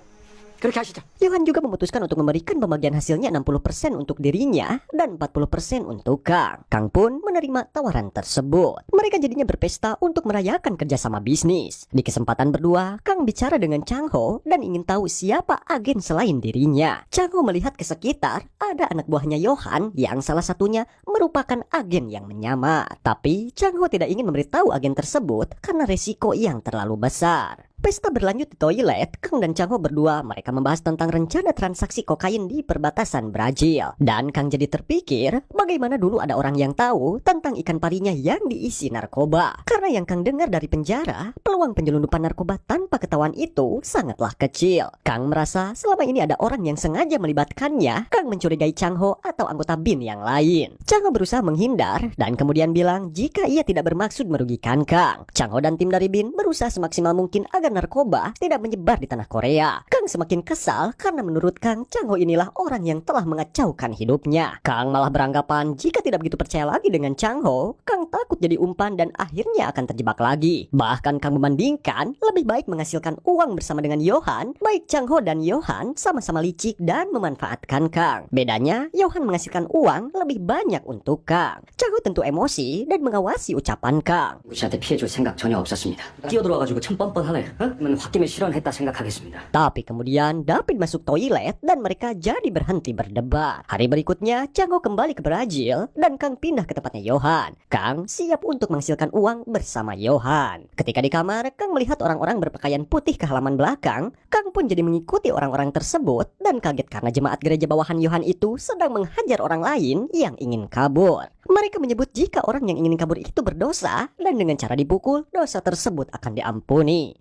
그렇게 하시죠. Yohan juga memutuskan untuk memberikan pembagian hasilnya 60% untuk dirinya dan 40% untuk Kang. Kang pun menerima tawaran tersebut. Mereka jadinya berpesta untuk merayakan kerjasama bisnis. Di kesempatan berdua, Kang bicara dengan Chang Ho dan ingin tahu siapa agen selain dirinya. Chang Ho melihat ke sekitar, ada anak buahnya Yohan yang salah satunya merupakan agen yang menyamar. Tapi Chang Ho tidak ingin memberitahu agen tersebut karena resiko yang terlalu besar. Pesta berlanjut di toilet. Kang dan Chang Ho berdua mereka membahas tentang rencana transaksi kokain di perbatasan Brazil. Dan Kang jadi terpikir bagaimana dulu ada orang yang tahu tentang ikan parinya yang diisi narkoba. Karena yang Kang dengar dari penjara, peluang penyelundupan narkoba tanpa ketahuan itu sangatlah kecil. Kang merasa selama ini ada orang yang sengaja melibatkannya. Kang mencurigai Chang Ho atau anggota BIN yang lain. Chang Ho berusaha menghindar dan kemudian bilang jika ia tidak bermaksud merugikan Kang. Chang Ho dan tim dari BIN berusaha semaksimal mungkin agar narkoba tidak menyebar di tanah Korea. Kang semakin kesal karena menurut Kang, Chang Ho inilah orang yang telah mengacaukan hidupnya. Kang malah beranggapan jika tidak begitu percaya lagi dengan Chang Ho, Kang takut jadi umpan dan akhirnya akan terjebak lagi. Bahkan Kang membandingkan lebih baik menghasilkan uang bersama dengan Yohan. Baik Chang Ho dan Yohan sama-sama licik dan memanfaatkan Kang. Bedanya, Yohan menghasilkan uang lebih banyak untuk Kang. Chang Ho tentu emosi dan mengawasi ucapan Kang. 씨한테 피해줄 생각 전혀 없었습니다. 뛰어들어와가지고 참 뻔뻔하네. 그러면 홧김에 실언했다 생각하겠습니다. Tapi kemudian David masuk toilet dan mereka jadi berhenti berdebat. Hari berikutnya Chang Ho kembali ke Brazil dan Kang pindah ke tempatnya Yohan. Kang siap untuk menghasilkan uang bersama Yohan. Ketika di kamar, Kang melihat orang-orang berpakaian putih ke halaman belakang. Kang pun jadi mengikuti orang-orang tersebut dan kaget karena jemaat gereja bawahan Yohan itu sedang menghajar orang lain yang ingin kabur. Mereka menyebut jika orang yang ingin kabur itu berdosa dan dengan cara dipukul, dosa tersebut akan diampuni.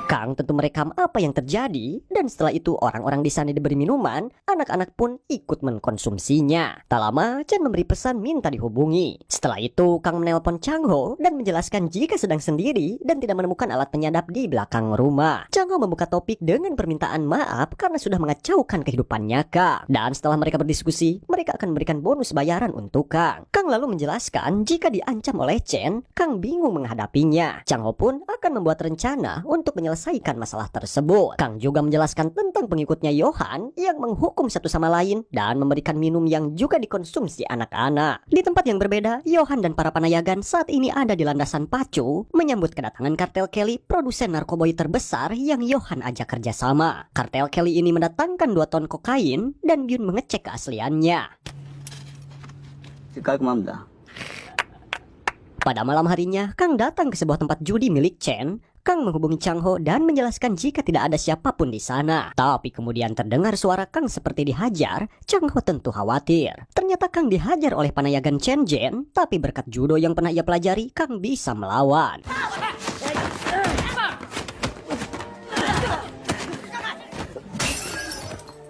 Kang tentu merekam apa yang terjadi dan setelah itu orang-orang di sana diberi minuman, anak-anak pun ikut mengkonsumsinya. Tak lama, Chen memberi pesan minta dihubungi. Setelah itu, Kang menelpon Chang Ho dan menjelaskan jika sedang sendiri dan tidak menemukan alat penyadap di belakang rumah. Chang Ho membuka topik dengan permintaan maaf karena sudah mengacaukan kehidupannya Kang. Dan setelah mereka berdiskusi, mereka akan memberikan bonus bayaran untuk Kang. Kang lalu menjelaskan jika diancam oleh Chen, Kang bingung menghadapinya. Chang Ho pun akan membuat rencana untuk menyelesaikan masalah tersebut. Kang juga menjelaskan tentang pengikutnya Yohan yang menghukum satu sama lain dan memberikan minum yang juga dikonsumsi anak-anak. Di tempat yang berbeda, Yohan dan para panayagan saat ini ada di landasan pacu menyambut kedatangan kartel Kelly, produsen narkoboy terbesar yang Yohan ajak kerjasama. Kartel Kelly ini mendatangkan 2 ton kokain dan Byun mengecek keasliannya. 깔끔합니다. Pada malam harinya, Kang datang ke sebuah tempat judi milik Chen. Kang menghubungi Chang Ho dan menjelaskan jika tidak ada siapapun di sana. Tapi kemudian terdengar suara Kang seperti dihajar. Chang Ho tentu khawatir. Ternyata Kang dihajar oleh panayagan Chen Jen, tapi berkat judo yang pernah ia pelajari, Kang bisa melawan.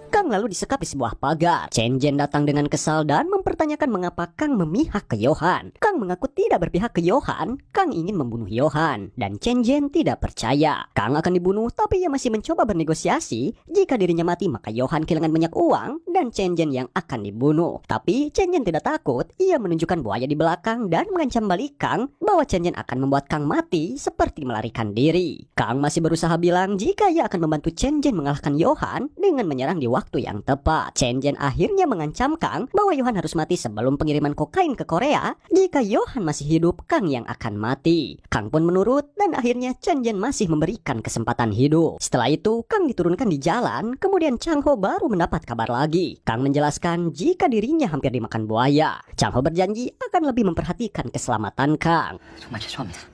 Kang Kang lalu disekap di sebuah pagar. Chen Jen datang dengan kesal dan mempertanyakan mengapa Kang memihak ke Johan. Kang mengaku tidak berpihak ke Johan. Kang ingin membunuh Johan dan Chen Jen tidak percaya. Kang akan dibunuh tapi ia masih mencoba bernegosiasi. Jika dirinya mati maka Johan kehilangan banyak uang dan Chen Jen yang akan dibunuh. Tapi Chen Jen tidak takut. Ia menunjukkan buaya di belakang dan mengancam balik Kang bahwa Chen Jen akan membuat Kang mati seperti melarikan diri. Kang masih berusaha bilang jika ia akan membantu Chen Jen mengalahkan Johan dengan menyerang di waktu yang tepat. Chen Jen akhirnya mengancam Kang bahwa Johan harus mati sebelum pengiriman kokain ke Korea. Jika Johan masih hidup, Kang yang akan mati. Kang pun menurut dan akhirnya Chen Jen masih memberikan kesempatan hidup. Setelah itu, Kang diturunkan di jalan, kemudian Chang Ho baru mendapat kabar lagi. Kang menjelaskan jika dirinya hampir dimakan buaya. Chang Ho berjanji akan lebih memperhatikan keselamatan Kang. 정말 죄송합니다.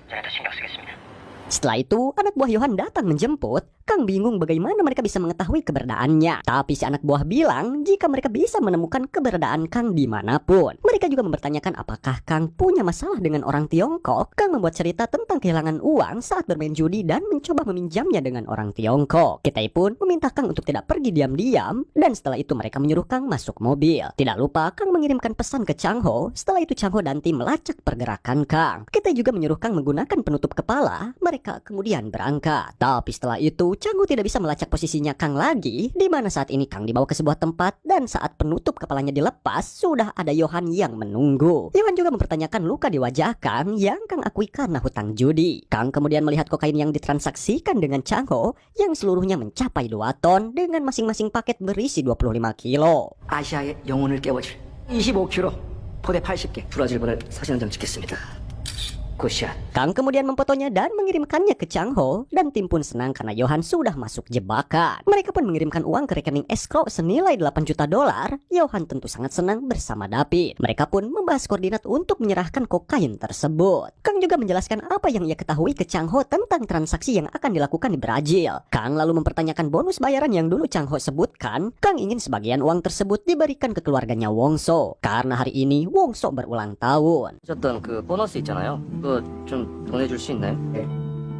제가 더 신경 쓰겠습니다. Setelah itu, anak buah Johan datang menjemput. Kang bingung bagaimana mereka bisa mengetahui keberadaannya. Tapi si anak buah bilang jika mereka bisa menemukan keberadaan Kang dimanapun. Mereka juga mempertanyakan apakah Kang punya masalah dengan orang Tiongkok. Kang membuat cerita tentang kehilangan uang saat bermain judi dan mencoba meminjamnya dengan orang Tiongkok. Kitai pun meminta Kang untuk tidak pergi diam-diam. Dan setelah itu mereka menyuruh Kang masuk mobil. Tidak lupa Kang mengirimkan pesan ke Chang Ho. Setelah itu Chang Ho dan tim melacak pergerakan Kang. Kitai juga menyuruh Kang menggunakan penutup kepala. Mereka kemudian berangkat. Tapi setelah itu Chang Ho tidak bisa melacak posisinya Kang lagi, di mana saat ini Kang dibawa ke sebuah tempat dan saat penutup kepalanya dilepas sudah ada Johan yang menunggu. Johan juga mempertanyakan luka di wajah Kang yang Kang akui karena hutang judi. Kang kemudian melihat kokain yang ditransaksikan dengan Chang Ho yang seluruhnya mencapai 2 ton dengan masing-masing paket berisi 25 kilo. 아시아의 영혼을 깨워줄 25kg, 포대 80개, 브라질본을 사진 한 장 찍겠습니다. 굿샷. Kang kemudian memfotonya dan mengirimkannya ke Chang Ho dan tim pun senang karena Johan sudah masuk jebakan. Mereka pun mengirimkan uang ke rekening escrow senilai 8 juta dolar. Johan tentu sangat senang bersama David. Mereka pun membahas koordinat untuk menyerahkan kokain tersebut. Kang juga menjelaskan apa yang ia ketahui ke Chang Ho tentang transaksi yang akan dilakukan di Brazil. Kang lalu mempertanyakan bonus bayaran yang dulu Chang Ho sebutkan. Kang ingin sebagian uang tersebut diberikan ke keluarganya Wongso karena hari ini Wongso berulang tahun. 주셨던 그 보너스 있잖아요. 그거 좀 보내줄 수 있나요?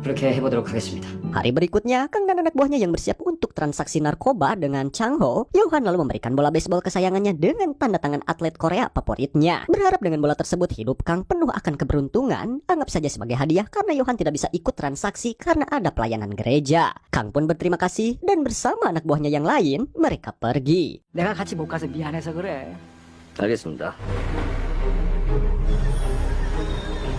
그렇게 해보도록 하겠습니다. Hari berikutnya, Kang dan anak buahnya yang bersiap untuk transaksi narkoba dengan Chang Ho, Johan lalu memberikan bola baseball kesayangannya dengan tanda tangan atlet Korea favoritnya. Berharap dengan bola tersebut hidup Kang penuh akan keberuntungan, anggap saja sebagai hadiah karena Johan tidak bisa ikut transaksi karena ada pelayanan gereja. Kang pun berterima kasih dan bersama anak buahnya yang lain, mereka pergi. 내가 같이 못 가서 미안해서 그래. 알겠습니다.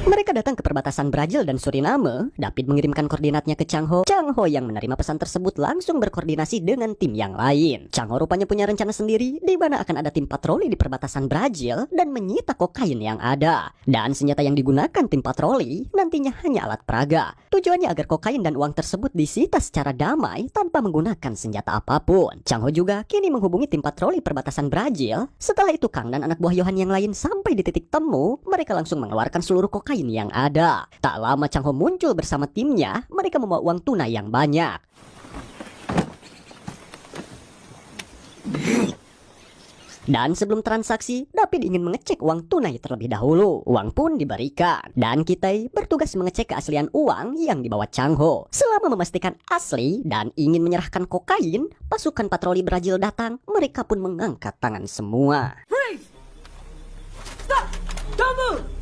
Mereka datang ke perbatasan Brazil dan Suriname. David mengirimkan koordinatnya ke Chang Ho. Chang Ho yang menerima pesan tersebut langsung berkoordinasi dengan tim yang lain. Chang Ho rupanya punya rencana sendiri di mana akan ada tim patroli di perbatasan Brazil dan menyita kokain yang ada. Dan senjata yang digunakan tim patroli nantinya hanya alat peraga. Tujuannya agar kokain dan uang tersebut disita secara damai tanpa menggunakan senjata apapun. Chang Ho juga kini menghubungi tim patroli perbatasan Brazil. Setelah itu Kang dan anak buah Johan yang lain sampai di titik temu, mereka langsung mengeluarkan seluruh kokain yang ada. Tak lama Chang Ho muncul bersama timnya. Mereka membawa uang tunai yang banyak. Dan sebelum transaksi, David ingin mengecek uang tunai terlebih dahulu. Uang pun diberikan. Dan Kitai bertugas mengecek keaslian uang yang dibawa Chang Ho. Selama memastikan asli dan ingin menyerahkan kokain, pasukan patroli Brazil datang. Mereka pun mengangkat tangan semua. Freeze! Stop! Don't move!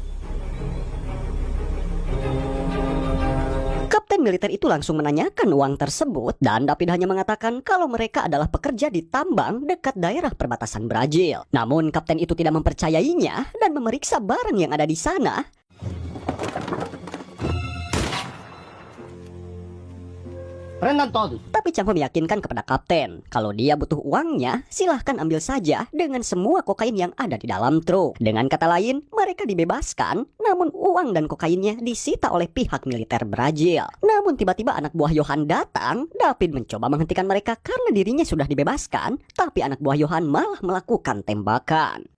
Kapten militer itu langsung menanyakan uang tersebut dan David hanya mengatakan kalau mereka adalah pekerja di tambang dekat daerah perbatasan Brazil. Namun kapten itu tidak mempercayainya dan memeriksa barang yang ada di sana. Tapi Chang Ho meyakinkan kepada kapten kalau dia butuh uangnya, silahkan ambil saja dengan semua kokain yang ada di dalam truk. Dengan kata lain, mereka dibebaskan, namun uang dan kokainnya disita oleh pihak militer Brazil. Namun tiba-tiba anak buah Johan datang. David mencoba menghentikan mereka karena dirinya sudah dibebaskan, tapi anak buah Johan malah melakukan tembakan.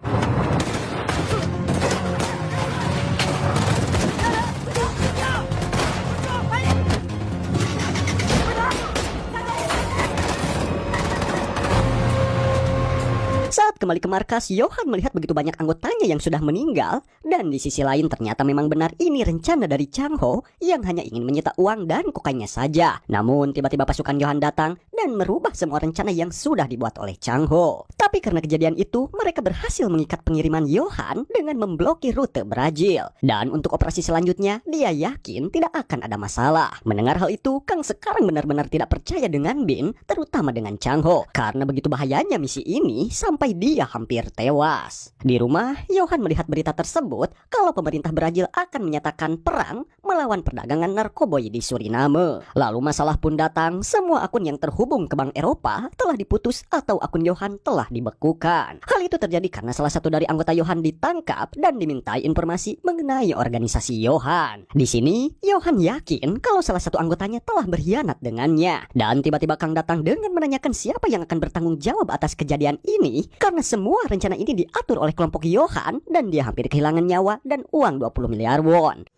Saat Saat kembali ke markas, Johan melihat begitu banyak anggotanya yang sudah meninggal. Dan di sisi lain ternyata memang benar ini rencana dari Chang Ho yang hanya ingin menyita uang dan kokainnya saja. Namun tiba-tiba pasukan Johan datang dan merubah semua rencana yang sudah dibuat oleh Chang Ho. Tapi karena kejadian itu, mereka berhasil mengikat pengiriman Johan dengan memblokir rute Brazil. Dan untuk operasi selanjutnya, dia yakin tidak akan ada masalah. Mendengar hal itu, Kang sekarang benar-benar tidak percaya dengan Bin, terutama dengan Chang Ho. Karena begitu bahayanya misi ini sampai dia hampir tewas. Di rumah, Johan melihat berita tersebut kalau pemerintah Brazil akan menyatakan perang melawan perdagangan narkoboy di Suriname. Lalu masalah pun datang, semua akun yang terhubung ke Bank Eropa telah diputus atau akun Johan telah dibekukan. Hal itu terjadi karena salah satu dari anggota Johan ditangkap dan dimintai informasi mengenai organisasi Johan. Di sini, Johan yakin kalau salah satu anggotanya telah berkhianat dengannya. Dan tiba-tiba Kang datang dengan menanyakan siapa yang akan bertanggung jawab atas kejadian ini karena semua rencana ini diatur oleh kelompok Johan dan dia hampir kehilangan nyawa dan uang 20 miliar won.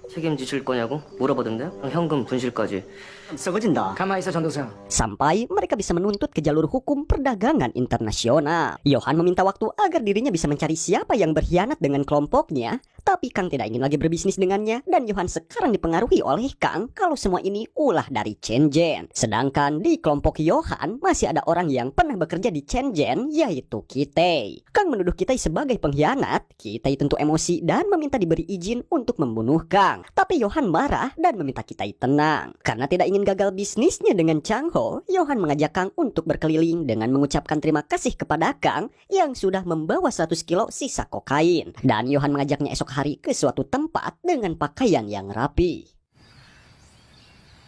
책임지실 거냐고 물어보던데. 현금 분실까지. 썩어진다. 가만히 있어, 전도사. Sampai mereka bisa menuntut ke jalur hukum perdagangan internasional. Johan meminta waktu agar dirinya bisa mencari siapa yang berkhianat dengan kelompoknya. Tapi Kang tidak ingin lagi berbisnis dengannya. Dan Johan sekarang dipengaruhi oleh Kang kalau semua ini ulah dari Chen Zhen. Sedangkan di kelompok Johan masih ada orang yang pernah bekerja di Chen Zhen, yaitu Kitei. Kang menuduh Kitei sebagai pengkhianat. Kitei tentu emosi dan meminta diberi izin untuk membunuh Kang. Tapi Johan marah dan meminta Kitei tenang. Karena tidak ingin gagal bisnisnya dengan Chang Ho, Johan mengajak Kang untuk berkeliling dengan mengucapkan terima kasih kepada Kang yang sudah membawa 100 kilo sisa kokain. Dan Johan mengajaknya esok hari ke suatu tempat dengan pakaian yang rapi.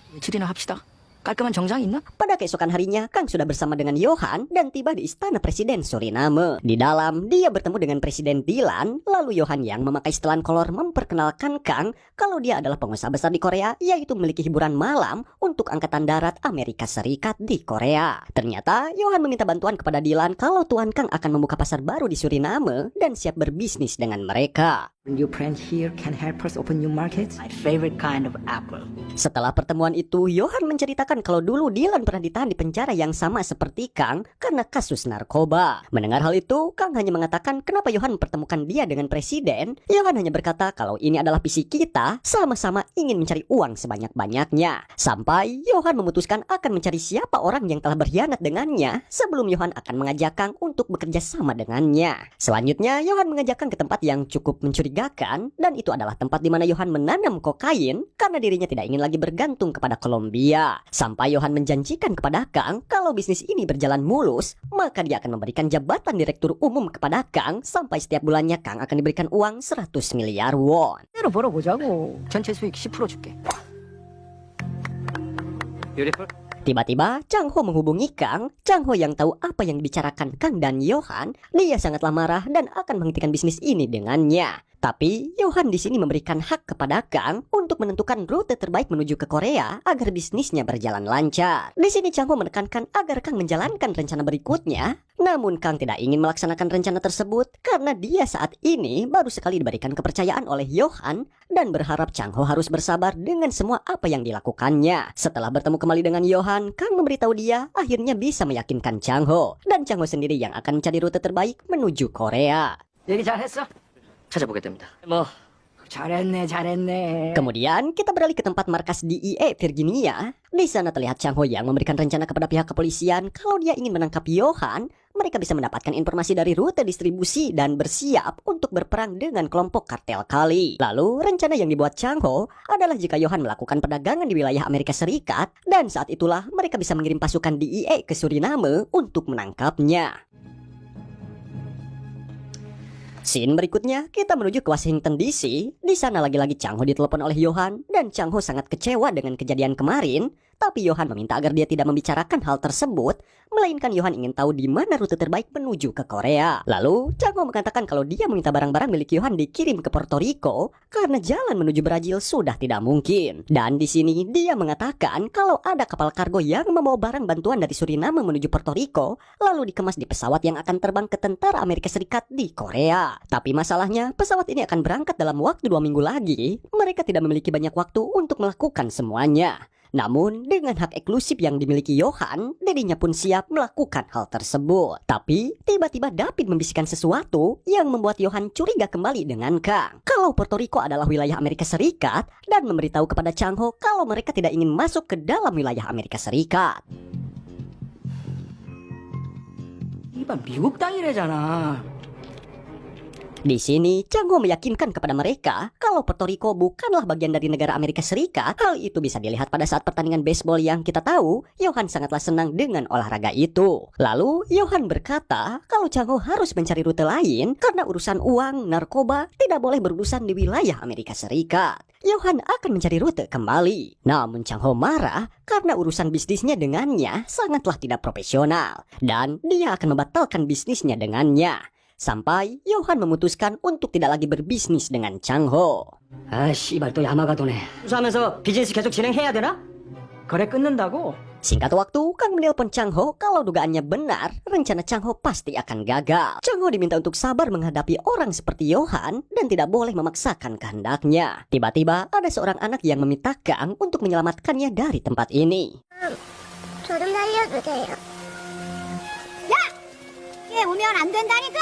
며칠이나 합시다. 깔끔한 정장이 있나? Pada keesokan harinya, Kang sudah bersama dengan Johan dan tiba di istana Presiden Suriname. Di dalam, dia bertemu dengan Presiden Dylan, lalu Johan yang memakai setelan kolor memperkenalkan Kang kalau dia adalah pengusaha besar di Korea, yaitu memiliki hiburan malam untuk Angkatan Darat Amerika Serikat di Korea. Ternyata, Johan meminta bantuan kepada Dylan kalau Tuan Kang akan membuka pasar baru di Suriname dan siap berbisnis dengan mereka. New friend here can help us open new markets. My favorite kind of apple. Setelah pertemuan itu, Johan menceritakan kalau dulu Dylan pernah ditahan di penjara yang sama seperti Kang karena kasus narkoba. Mendengar hal itu, Kang hanya mengatakan kenapa Johan mempertemukan dia dengan presiden. Johan hanya berkata kalau ini adalah visi kita, sama-sama ingin mencari uang sebanyak-banyaknya. Sampai Johan memutuskan akan mencari siapa orang yang telah berkhianat dengannya sebelum Johan akan mengajak Kang untuk bekerja sama dengannya. Selanjutnya, Johan mengajak Kang ke tempat yang cukup mencurigakan, dan itu adalah tempat di mana Johan menanam kokain karena dirinya tidak ingin lagi bergantung kepada Kolombia. Sampai Johan menjanjikan kepada Kang kalau bisnis ini berjalan mulus, maka dia akan memberikan jabatan direktur umum kepada Kang sampai setiap bulannya Kang akan diberikan uang 100 miliar won. 새로 벌어보자고. 전체 수익 10% 줄게. Beautiful. Tiba-tiba, Chang Ho menghubungi Kang. Chang Ho yang tahu apa yang dibicarakan Kang dan Johan, dia sangatlah marah dan akan menghentikan bisnis ini dengannya. Tapi, Johan di sini memberikan hak kepada Kang untuk menentukan rute terbaik menuju ke Korea agar bisnisnya berjalan lancar. Di sini Chang Ho menekankan agar Kang menjalankan rencana berikutnya. Namun Kang tidak ingin melaksanakan rencana tersebut karena dia saat ini baru sekali diberikan kepercayaan oleh Johan dan berharap Chang Ho harus bersabar dengan semua apa yang dilakukannya. Setelah bertemu kembali dengan Johan, Kang memberitahu dia akhirnya bisa meyakinkan Chang Ho. Dan Chang Ho sendiri yang akan mencari rute terbaik menuju Korea. 얘기 잘했어? 찾아보게 됩니다. 뭐 잘했네. Kemudian kita beralih ke tempat markas DEA Virginia. Di sana terlihat Chang Ho yang memberikan rencana kepada pihak kepolisian kalau dia ingin menangkap Johan, mereka bisa mendapatkan informasi dari rute distribusi dan bersiap untuk berperang dengan kelompok kartel Kali. Lalu rencana yang dibuat Chang Ho adalah jika Johan melakukan perdagangan di wilayah Amerika Serikat, dan saat itulah mereka bisa mengirim pasukan DEA ke Suriname untuk menangkapnya. Scene berikutnya, kita menuju ke Washington DC. Di sana lagi-lagi Chang Ho ditelepon oleh Johan, dan Chang Ho sangat kecewa dengan kejadian kemarin. Tapi Johan meminta agar dia tidak membicarakan hal tersebut, melainkan Johan ingin tahu di mana rute terbaik menuju ke Korea. Lalu, Chang Ho mengatakan kalau dia meminta barang-barang milik Johan dikirim ke Puerto Rico karena jalan menuju Brazil sudah tidak mungkin. Dan di sini dia mengatakan kalau ada kapal kargo yang membawa barang bantuan dari Suriname menuju Puerto Rico, lalu dikemas di pesawat yang akan terbang ke tentara Amerika Serikat di Korea. Tapi masalahnya, pesawat ini akan berangkat dalam waktu 2 minggu lagi. Mereka tidak memiliki banyak waktu untuk melakukan semuanya. Namun, dengan hak eksklusif yang dimiliki Johan, dirinya pun siap melakukan hal tersebut. Tapi, tiba-tiba David membisikkan sesuatu yang membuat Johan curiga kembali dengan Kang. Kalau Puerto Rico adalah wilayah Amerika Serikat dan memberitahu kepada Chang Ho kalau mereka tidak ingin masuk ke dalam wilayah Amerika Serikat. 이봐, 미국 땅이래잖아. Di sini, Chang Ho meyakinkan kepada mereka kalau Puerto Rico bukanlah bagian dari negara Amerika Serikat. Hal itu bisa dilihat pada saat pertandingan baseball yang kita tahu, Johan sangatlah senang dengan olahraga itu. Lalu, Johan berkata kalau Chang Ho harus mencari rute lain karena urusan uang, narkoba tidak boleh berurusan di wilayah Amerika Serikat. Johan akan mencari rute kembali. Namun Chang Ho marah karena urusan bisnisnya dengannya sangatlah tidak profesional. Dan dia akan membatalkan bisnisnya dengannya. Sampai Johan memutuskan untuk tidak lagi berbisnis dengan Chang Ho. 아, 씨발 또 야마가도네. 수하면서 비즈니스 계속 진행해야 되나? 거래 끊는다고? Singkat waktu, Kang menelpon Chang Ho kalau dugaannya benar, rencana Chang Ho pasti akan gagal. Chang Ho diminta untuk sabar menghadapi orang seperti Johan dan tidak boleh memaksakan kehendaknya. Tiba-tiba ada seorang anak yang meminta Kang untuk menyelamatkannya dari tempat ini. 저 좀 살려주세요. 야! 얘 오면 안 된다니까!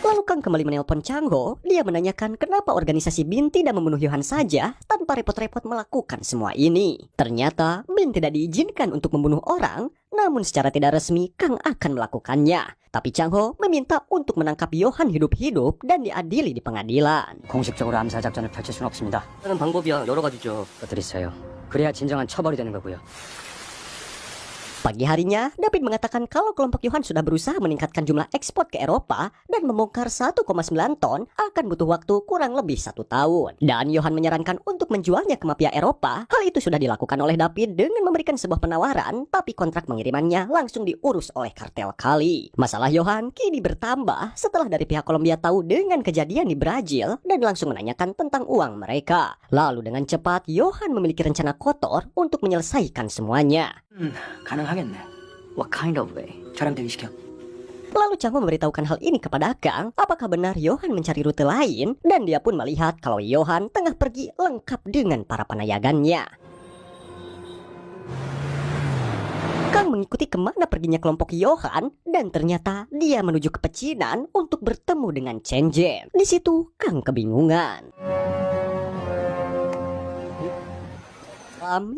Lalu Kang kembali menelpon Chang Ho, dia menanyakan kenapa organisasi Bin tidak membunuh Johan saja tanpa repot-repot melakukan semua ini. Ternyata Bin tidak diizinkan untuk membunuh orang, namun secara tidak resmi Kang akan melakukannya. Tapi Chang Ho meminta untuk menangkap Johan hidup-hidup dan diadili di pengadilan. 공식적으로 암살 작전을 펼칠 수는 없습니다. 하는 방법이야 여러 가지죠. 것들이 있어요. 그래야 진정한 처벌이 되는 거고요. Pagi harinya, David mengatakan kalau kelompok Johan sudah berusaha meningkatkan jumlah ekspor ke Eropa dan membongkar 1,9 ton akan butuh waktu kurang lebih 1 tahun. Dan Johan menyarankan untuk menjualnya ke mafia Eropa. Hal itu sudah dilakukan oleh David dengan memberikan sebuah penawaran, tapi kontrak pengirimannya langsung diurus oleh kartel Cali. Masalah Johan kini bertambah setelah dari pihak Kolombia tahu dengan kejadian di Brazil dan langsung menanyakan tentang uang mereka. Lalu dengan cepat, Johan memiliki rencana kotor untuk menyelesaikan semuanya. 가능하겠네. What kind of way? 저랑 대기시켜. Lalu Chang Ho memberitahukan hal ini kepada Kang, apakah benar Johan mencari rute lain, dan dia pun melihat kalau Johan tengah pergi lengkap dengan para penayagannya. Kang mengikuti kemana perginya kelompok Johan, dan ternyata dia menuju ke pecinan untuk bertemu dengan Chen Zhen. Di situ Kang kebingungan.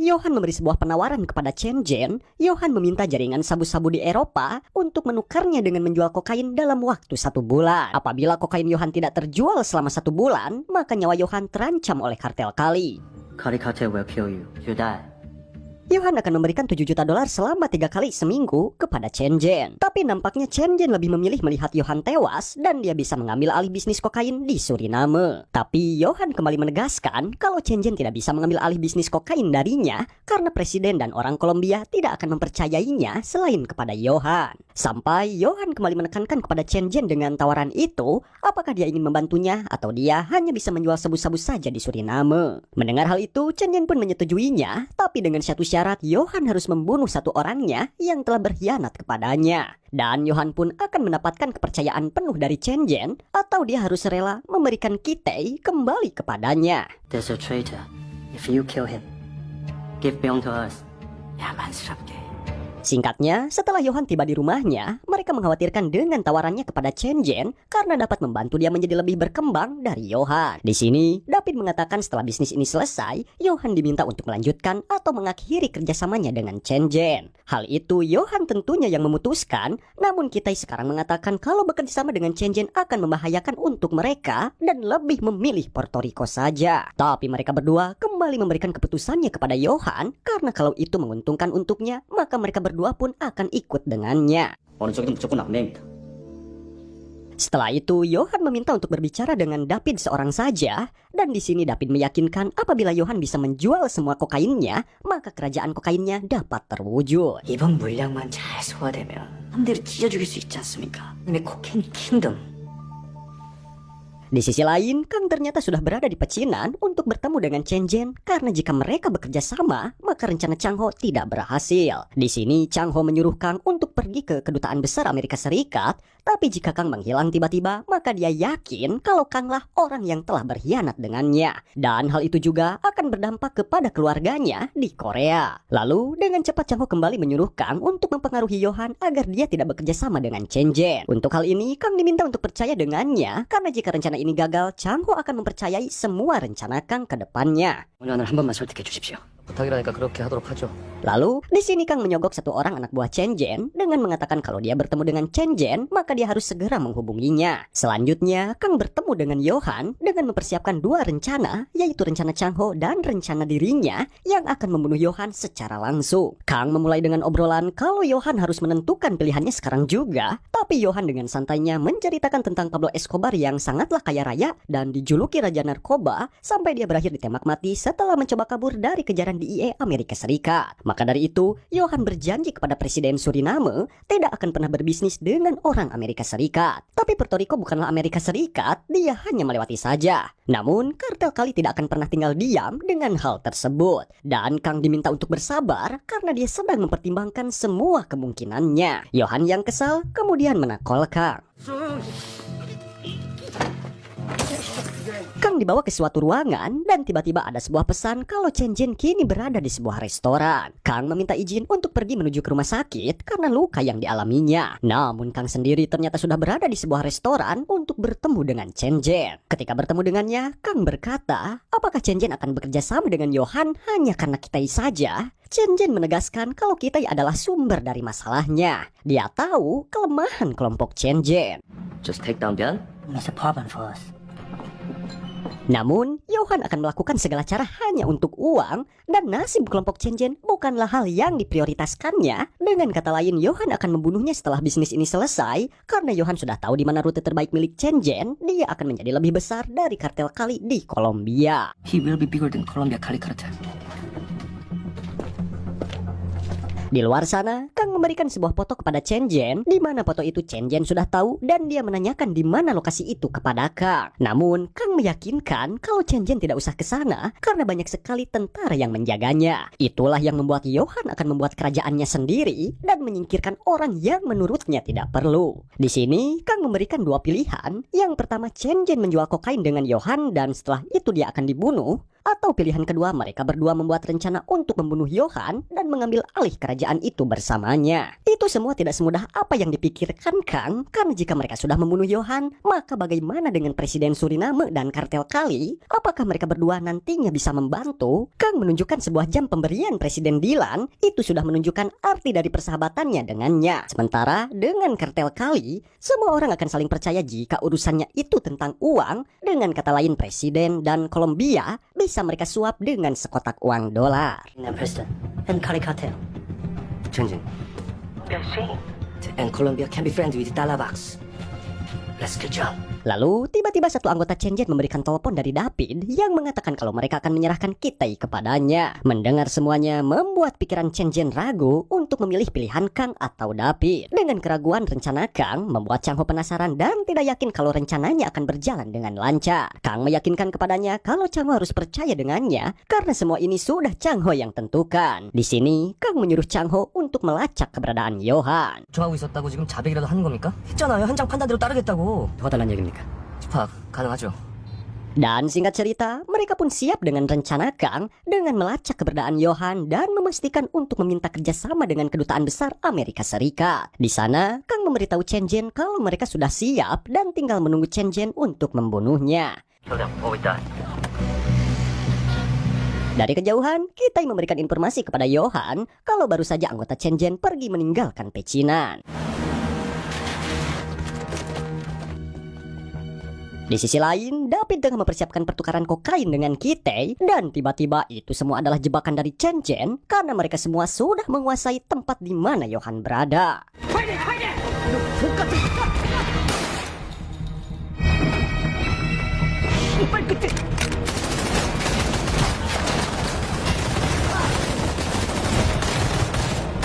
Johan memberi sebuah penawaran kepada Chen Zhen. Johan meminta jaringan sabu-sabu di Eropa untuk menukarnya dengan menjual kokain dalam waktu 1 bulan. Apabila kokain Johan tidak terjual selama 1 bulan, maka nyawa Johan terancam oleh kartel Cali. Cali cartel will kill you. You die. Johan akan memberikan $7 juta selama 3 kali seminggu kepada Chen Zhen. Tapi nampaknya Chen Zhen lebih memilih melihat Johan tewas dan dia bisa mengambil alih bisnis kokain di Suriname. Tapi Johan kembali menegaskan kalau Chen Zhen tidak bisa mengambil alih bisnis kokain darinya karena presiden dan orang Kolombia tidak akan mempercayainya selain kepada Johan. Sampai Johan kembali menekankan kepada Chen Zhen dengan tawaran itu, apakah dia ingin membantunya atau dia hanya bisa menjual sabu-sabu saja di Suriname. Mendengar hal itu, Chen Zhen pun menyetujuinya, tapi dengan satu syarat Johan harus membunuh 1 orangnya yang telah berkhianat kepadanya. Dan Johan pun akan mendapatkan kepercayaan penuh dari Chen Zhen atau dia harus rela memberikan Kitei kembali kepadanya. There's a traitor. If you kill him, give Byung to us. 야만스럽게. Singkatnya, setelah Johan tiba di rumahnya, mereka mengkhawatirkan dengan tawarannya kepada Chen Zhen karena dapat membantu dia menjadi lebih berkembang dari Johan. Di sini, David mengatakan setelah bisnis ini selesai, Johan diminta untuk melanjutkan atau mengakhiri kerjasamanya dengan Chen Zhen. Hal itu Johan tentunya yang memutuskan, namun Kitei sekarang mengatakan kalau bekerja sama dengan Chen Zhen akan membahayakan untuk mereka dan lebih memilih Puerto Rico saja. Tapi mereka berdua kembali memberikan keputusannya kepada Johan karena kalau itu menguntungkan untuknya, maka mereka berdua pun akan ikut dengannya. 어느 쪽이든 무조건 남매입니다. Setelah itu, Johan meminta untuk berbicara dengan David seorang saja, dan di sini David meyakinkan apabila Johan bisa menjual semua kokainnya, maka kerajaan kokainnya dapat terwujud. 이번 물량만 잘 소화되면 맘대로 찢어죽일 수 있지 않습니까? 이미 코케인 킹덤. Di sisi lain, Kang ternyata sudah berada di pecinan untuk bertemu dengan Chen Zhen karena jika mereka bekerja sama, maka rencana Chang Ho tidak berhasil. Di sini, Chang Ho menyuruh Kang untuk pergi ke kedutaan besar Amerika Serikat, Tapi jika Kang menghilang tiba-tiba, maka dia yakin kalau Kanglah orang yang telah berkhianat dengannya. Dan hal itu juga akan berdampak kepada keluarganya di Korea. Lalu, dengan cepat Chang Ho kembali menyuruh Kang untuk mempengaruhi Yohan agar dia tidak bekerja sama dengan Chen Jin. Untuk hal ini, Kang diminta untuk percaya dengannya, karena jika rencana ini gagal, Chang Ho akan mempercayai semua rencana Kang ke depannya. 오늘 한 번만 설득해 주십시오. 부탁이라니까 그렇게 하도록 하죠. Lalu, di sini Kang menyogok satu orang anak buah Chen Jin dengan mengatakan kalau dia bertemu dengan Chen Jin, maka dia harus segera menghubunginya. Selanjutnya, Kang bertemu dengan Yohan dengan mempersiapkan dua rencana, yaitu rencana Chang Ho dan rencana dirinya yang akan membunuh Yohan secara langsung. Kang memulai dengan obrolan kalau Yohan harus menentukan pilihannya sekarang juga, tapi Yohan dengan santainya menceritakan tentang Pablo Escobar yang sangatlah kaya raya dan dijuluki Raja Narkoba sampai dia berakhir ditembak mati setelah mencoba kabur dari kejaran DEA Amerika Serikat. Maka dari itu, Yohan berjanji kepada Presiden Suriname tidak akan pernah berbisnis dengan orang Amerika Serikat. Tapi Puerto Rico bukanlah Amerika Serikat, dia hanya melewati saja. Namun, kartel Kali tidak akan pernah tinggal diam dengan hal tersebut. Dan Kang diminta untuk bersabar karena dia sedang mempertimbangkan semua kemungkinannya. Yohan yang kesal kemudian menakol Kang. Kang dibawa ke suatu ruangan dan tiba-tiba ada sebuah pesan kalau Chen Jin kini berada di sebuah restoran. Kang meminta izin untuk pergi menuju ke rumah sakit karena luka yang dialaminya. Namun Kang sendiri ternyata sudah berada di sebuah restoran untuk bertemu dengan Chen Jin. Ketika bertemu dengannya, Kang berkata, apakah Chen Jin akan bekerja sama dengan Yohan hanya karena Kitai saja? Chen Jin menegaskan kalau Kitai adalah sumber dari masalahnya. Dia tahu kelemahan kelompok Chen Jin. Just take down Bian. It's a problem for us. Namun, Yohan akan melakukan segala cara hanya untuk uang dan nasib kelompok Chen Jin bukanlah hal yang diprioritaskannya. Dengan kata lain, Yohan akan membunuhnya setelah bisnis ini selesai karena Yohan sudah tahu di mana rute terbaik milik Chen Jin. Dia akan menjadi lebih besar dari kartel Kali di Kolombia. He will be bigger than Colombia Cali cartel. Di luar sana, Kang memberikan sebuah foto kepada Chen Jin, di mana foto itu Chen Jin sudah tahu dan dia menanyakan di mana lokasi itu kepada Kang. Namun, Kang meyakinkan kalau Chen Jin tidak usah ke sana karena banyak sekali tentara yang menjaganya. Itulah yang membuat Yohan akan membuat kerajaannya sendiri dan menyingkirkan orang yang menurutnya tidak perlu. Di sini, Kang memberikan dua pilihan. Yang pertama, Chen Jin menjual kokain dengan Yohan dan setelah itu dia akan dibunuh. Atau pilihan kedua, mereka berdua membuat rencana untuk membunuh Yohan dan mengambil alih kerajaan itu bersamanya. Itu semua tidak semudah apa yang dipikirkan Kang, karena jika mereka sudah membunuh Yohan, maka bagaimana dengan Presiden Suriname dan kartel Kali? Apakah mereka berdua nantinya bisa membantu? Kang menunjukkan sebuah jam pemberian Presiden Dylan, itu sudah menunjukkan arti dari persahabatannya dengannya. Sementara dengan kartel Kali, semua orang akan saling percaya jika urusannya itu tentang uang. Dengan kata lain, Presiden dan Kolombia bisa mereka suap dengan sekotak uang dolar. And President and Cali cartel. Chen Jin. And Colombia can be friends with Dalavax. Let's get job. Lalu, tiba-tiba satu anggota Chen Jin memberikan telepon dari David yang mengatakan kalau mereka akan menyerahkan Kitai kepadanya. Mendengar semuanya membuat pikiran Chen Jin ragu untuk memilih pilihan Kang atau David. Dengan keraguan rencana Kang membuat Chang Ho penasaran dan tidak yakin kalau rencananya akan berjalan dengan lancar. Kang meyakinkan kepadanya kalau Chang Ho harus percaya dengannya karena semua ini sudah Chang Ho yang tentukan. Di sini, Kang menyuruh Chang Ho untuk melacak keberadaan Yohan. 좋아하고 있었다고 지금 자백이라도 하는 겁니까? 했잖아요. 현장 판단대로 따르겠다고. 도와달라는 얘기입니까? 집합 가능하죠. Dan singkat cerita, mereka pun siap dengan rencana Kang dengan melacak keberadaan Yohan dan memastikan untuk meminta kerjasama dengan Kedutaan Besar Amerika Serikat. Di sana, Kang memberitahu Chen Jin kalau mereka sudah siap dan tinggal menunggu Chen Jin untuk membunuhnya. Dari kejauhan, Kitai memberikan informasi kepada Yohan kalau baru saja anggota Chen Jin pergi meninggalkan pecinan. Di sisi lain, David tengah mempersiapkan pertukaran kokain dengan Kitai dan tiba-tiba itu semua adalah jebakan dari Chen Jin karena mereka semua sudah menguasai tempat di mana Yohan berada.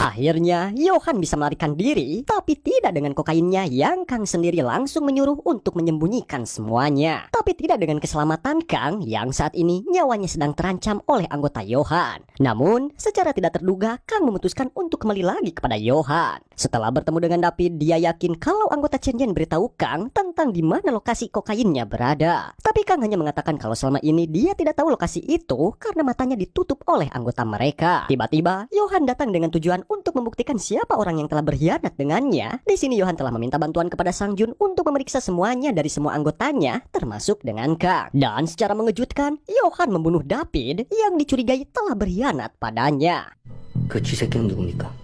Akhirnya, Yohan bisa melarikan diri, tapi tidak tidak dengan kokainnya yang Kang sendiri langsung menyuruh untuk menyembunyikan semuanya. Tapi tidak dengan keselamatan Kang yang saat ini nyawanya sedang terancam oleh anggota Johan. Namun, secara tidak terduga Kang memutuskan untuk kembali lagi kepada Johan. Setelah bertemu dengan David, dia yakin kalau anggota Chen Jen beritahu Kang tentang di mana lokasi kokainnya berada. Tapi Kang hanya mengatakan kalau selama ini dia tidak tahu lokasi itu karena matanya ditutup oleh anggota mereka. Tiba-tiba, Johan datang dengan tujuan untuk membuktikan siapa orang yang telah berkhianat dengannya. Di sini Johan telah meminta bantuan kepada Sang Jun untuk memeriksa semuanya dari semua anggotanya, termasuk dengan Kang. Dan secara mengejutkan, Johan membunuh David yang dicurigai telah berkhianat padanya. 그 쥐새끼는 누굽니까?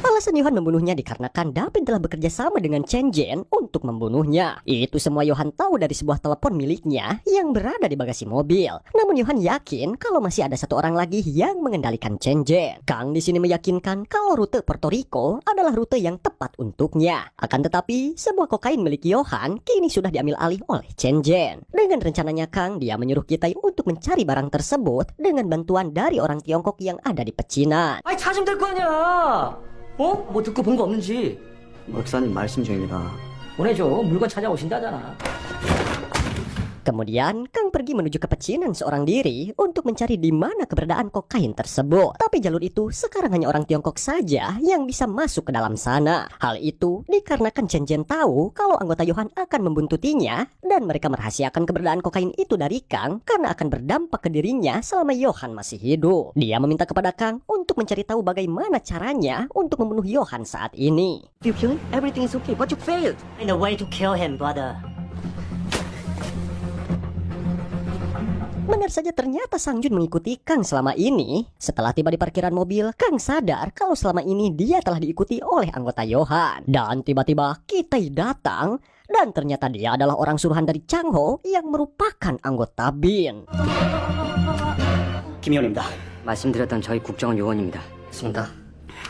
Alasan Johan membunuhnya dikarenakan David telah bekerja sama dengan Chen Jen untuk membunuhnya. Itu semua Johan tahu dari sebuah telepon miliknya yang berada di bagasi mobil. Namun Johan yakin kalau masih ada satu orang lagi yang mengendalikan Chen Jen. Kang di sini meyakinkan kalau rute Puerto Rico adalah rute yang tepat untuknya. Akan tetapi, sebuah kokain milik Johan kini sudah diambil alih oleh Chen Jen. Dengan rencananya Kang, dia menyuruh kita untuk mencari barang tersebut dengan bantuan dari orang Tiongkok yang ada di pecinan. 아니 찾으면 될 거 아니야. 뭐 듣고 본 거 없는지. 목사님 말씀 중입니다. 보내줘. 물건 찾아오신다잖아. Kemudian, Kang pergi menuju ke pecinan seorang diri untuk mencari di mana keberadaan kokain tersebut. Tapi jalur itu sekarang hanya orang Tiongkok saja yang bisa masuk ke dalam sana. Hal itu dikarenakan Chen Jen tahu kalau anggota Johan akan membuntutinya dan mereka merahasiakan keberadaan kokain itu dari Kang karena akan berdampak ke dirinya selama Johan masih hidup. Dia meminta kepada Kang untuk mencari tahu bagaimana caranya untuk membunuh Johan saat ini. You kill him? Everything is okay, but you failed. Find a way to kill him, brother. Benar saja ternyata Sang Jun mengikuti Kang selama ini. Setelah tiba di parkiran mobil, Kang sadar kalau selama ini dia telah diikuti oleh anggota Johan. Dan tiba-tiba Kitai datang dan ternyata dia adalah orang suruhan dari Chang Ho yang merupakan anggota BIN. 김희원입니다. 말씀드렸던 저희 국정원 요원입니다. 맞습니다.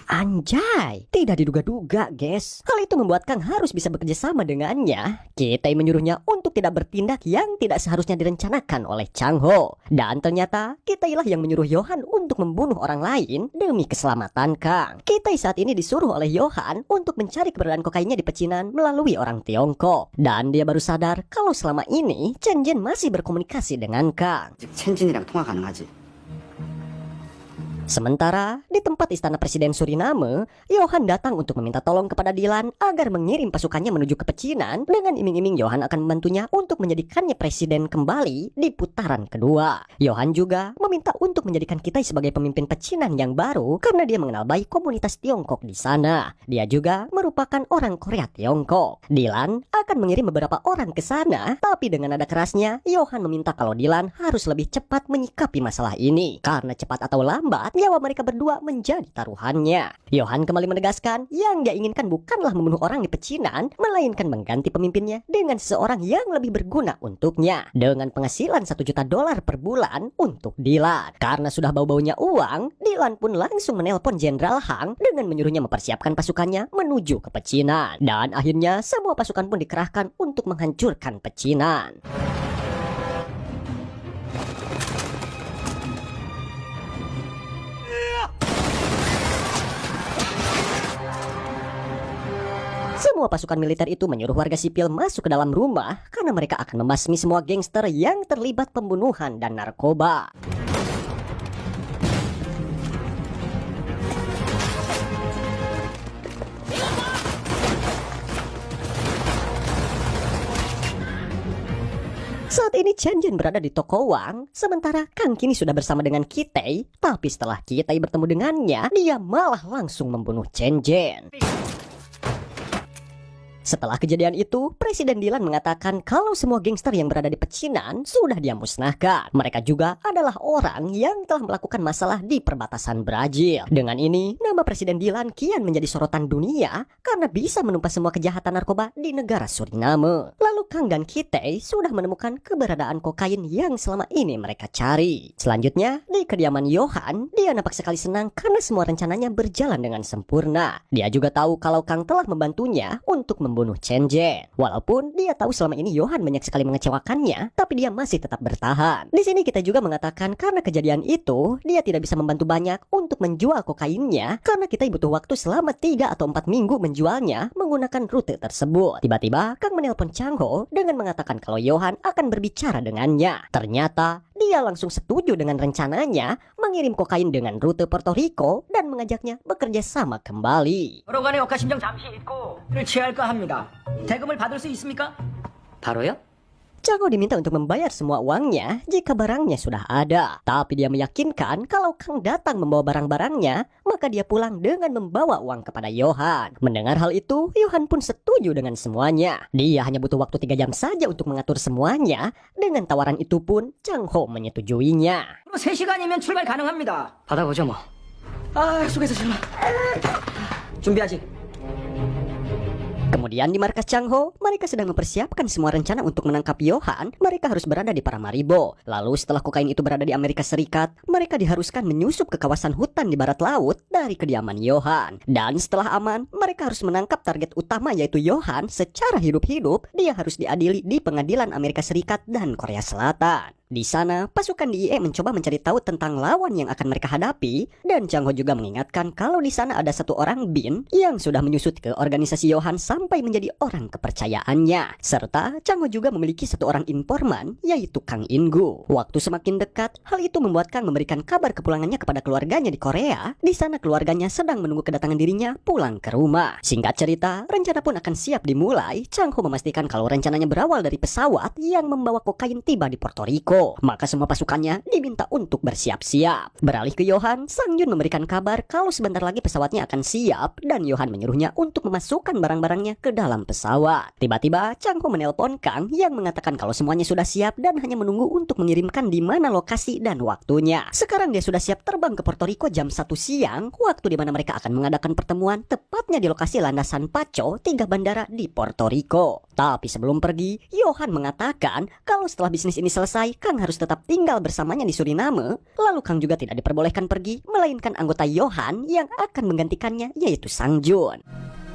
Anjay, tidak diduga-duga, guys. Hal itu membuat Kang harus bisa bekerja sama dengannya. Kitai menyuruhnya untuk tidak bertindak yang tidak seharusnya direncanakan oleh Chang Ho. Dan ternyata Kitai lah yang menyuruh Johan untuk membunuh orang lain demi keselamatan Kang. Kitai saat ini disuruh oleh Johan untuk mencari keberadaan kokainnya di pecinan melalui orang Tiongkok. Dan dia baru sadar kalau selama ini Chen Jen masih berkomunikasi dengan Kang. 즉 첸진이랑 통화 가능하지? Sementara di tempat istana Presiden Suriname, Johan datang untuk meminta tolong kepada Dylan agar mengirim pasukannya menuju ke pecinan dengan iming-iming Johan akan membantunya untuk menjadikannya presiden kembali di putaran kedua. Johan juga meminta untuk menjadikan Kitai sebagai pemimpin pecinan yang baru karena dia mengenal baik komunitas Tiongkok di sana. Dia juga merupakan orang Korea Tiongkok. Dylan akan mengirim beberapa orang ke sana, tapi dengan nada kerasnya, Johan meminta kalau Dylan harus lebih cepat menyikapi masalah ini karena cepat atau lambat nyawa mereka berdua menjadi taruhannya. Johan kembali menegaskan yang dia inginkan bukanlah membunuh orang di pecinan, melainkan mengganti pemimpinnya dengan seseorang yang lebih berguna untuknya dengan penghasilan $1 juta per bulan untuk Dylan. Karena sudah bau-baunya uang, Dylan pun langsung menelpon Jenderal Hang dengan menyuruhnya mempersiapkan pasukannya menuju ke pecinan. Dan akhirnya semua pasukan pun dikerahkan untuk menghancurkan pecinan. Semua pasukan militer itu menyuruh warga sipil masuk ke dalam rumah karena mereka akan membasmi semua gangster yang terlibat pembunuhan dan narkoba. Saat ini Chen Jen berada di toko Wang, sementara Kang kini sudah bersama dengan Kitai. Tapi setelah Kitai bertemu dengannya, dia malah langsung membunuh Chen Jen. Setelah kejadian itu, Presiden Dylan mengatakan kalau semua gangster yang berada di pecinan sudah dia musnahkan. Mereka juga adalah orang yang telah melakukan masalah di perbatasan Brazil. Dengan ini, nama Presiden Dylan kian menjadi sorotan dunia karena bisa menumpas semua kejahatan narkoba di negara Suriname. Lalu Kang dan Kitai sudah menemukan keberadaan kokain yang selama ini mereka cari. Selanjutnya, di kediaman Johan, dia nampak sekali senang karena semua rencananya berjalan dengan sempurna. Dia juga tahu kalau Kang telah membantunya untuk membunuh membunuh Chen Jie. Walaupun dia tahu selama ini Johan banyak sekali mengecewakannya, tapi dia masih tetap bertahan. Di sini kita juga mengatakan karena kejadian itu, dia tidak bisa membantu banyak untuk menjual kokainnya karena kita butuh waktu selama 3 atau 4 minggu menjualnya menggunakan rute tersebut. Tiba-tiba Kang menelpon Chang Ho dengan mengatakan kalau Johan akan berbicara dengannya. Ternyata dia langsung setuju dengan rencananya mengirim kokain dengan rute Puerto Rico dan mengajaknya bekerja sama kembali. 여러 간의 역할 심정 잠시 잊고 를 취할까 합니다. 대금을 받을 수 있습니까? 바로요? Chang Ho diminta untuk membayar semua uangnya jika barangnya sudah ada. Tapi dia meyakinkan kalau Kang datang membawa barang-barangnya, maka dia pulang dengan membawa uang kepada Johan. Mendengar hal itu, Johan pun setuju dengan semuanya. Dia hanya butuh waktu 3 jam saja untuk mengatur semuanya. Dengan tawaran itu pun, Chang Ho menyetujuinya. 3시간이면 출발 가능합니다. 받아보죠 뭐. 수고했어, 실마. 준비하지. Kemudian di markas Chang Ho, mereka sedang mempersiapkan semua rencana untuk menangkap Johan. Mereka harus berada di Paramaribo. Lalu setelah kokain itu berada di Amerika Serikat, mereka diharuskan menyusup ke kawasan hutan di barat laut dari kediaman Johan. Dan setelah aman, mereka harus menangkap target utama yaitu Johan secara hidup-hidup. Dia harus diadili di pengadilan Amerika Serikat dan Korea Selatan. Di sana, pasukan DIE mencoba mencari tahu tentang lawan yang akan mereka hadapi, dan Chang Ho juga mengingatkan kalau di sana ada satu orang Bin yang sudah menyusut ke organisasi Johan sampai menjadi orang kepercayaannya. Serta Chang Ho juga memiliki satu orang informan yaitu Kang In-gu. Waktu semakin dekat, hal itu membuat Kang memberikan kabar kepulangannya kepada keluarganya di Korea. Di sana keluarganya sedang menunggu kedatangan dirinya pulang ke rumah. Singkat cerita, rencana pun akan siap dimulai. Chang Ho memastikan kalau rencananya berawal dari pesawat yang membawa kokain tiba di Puerto Rico. Maka semua pasukannya diminta untuk bersiap-siap. Beralih ke Johan, Sang Jun memberikan kabar kalau sebentar lagi pesawatnya akan siap dan Johan menyuruhnya untuk memasukkan barang-barangnya ke dalam pesawat. Tiba-tiba Chang Ho menelpon Kang yang mengatakan kalau semuanya sudah siap dan hanya menunggu untuk mengirimkan di mana lokasi dan waktunya. Sekarang dia sudah siap terbang ke Puerto Rico jam 1 siang, waktu di mana mereka akan mengadakan pertemuan tepatnya di lokasi landasan Pacho 3 bandara di Puerto Rico. Tapi sebelum pergi, Johan mengatakan kalau setelah bisnis ini selesai, Kang harus tetap tinggal bersamanya di Suriname. Lalu Kang juga tidak diperbolehkan pergi, melainkan anggota Johan yang akan menggantikannya yaitu Sang Jun.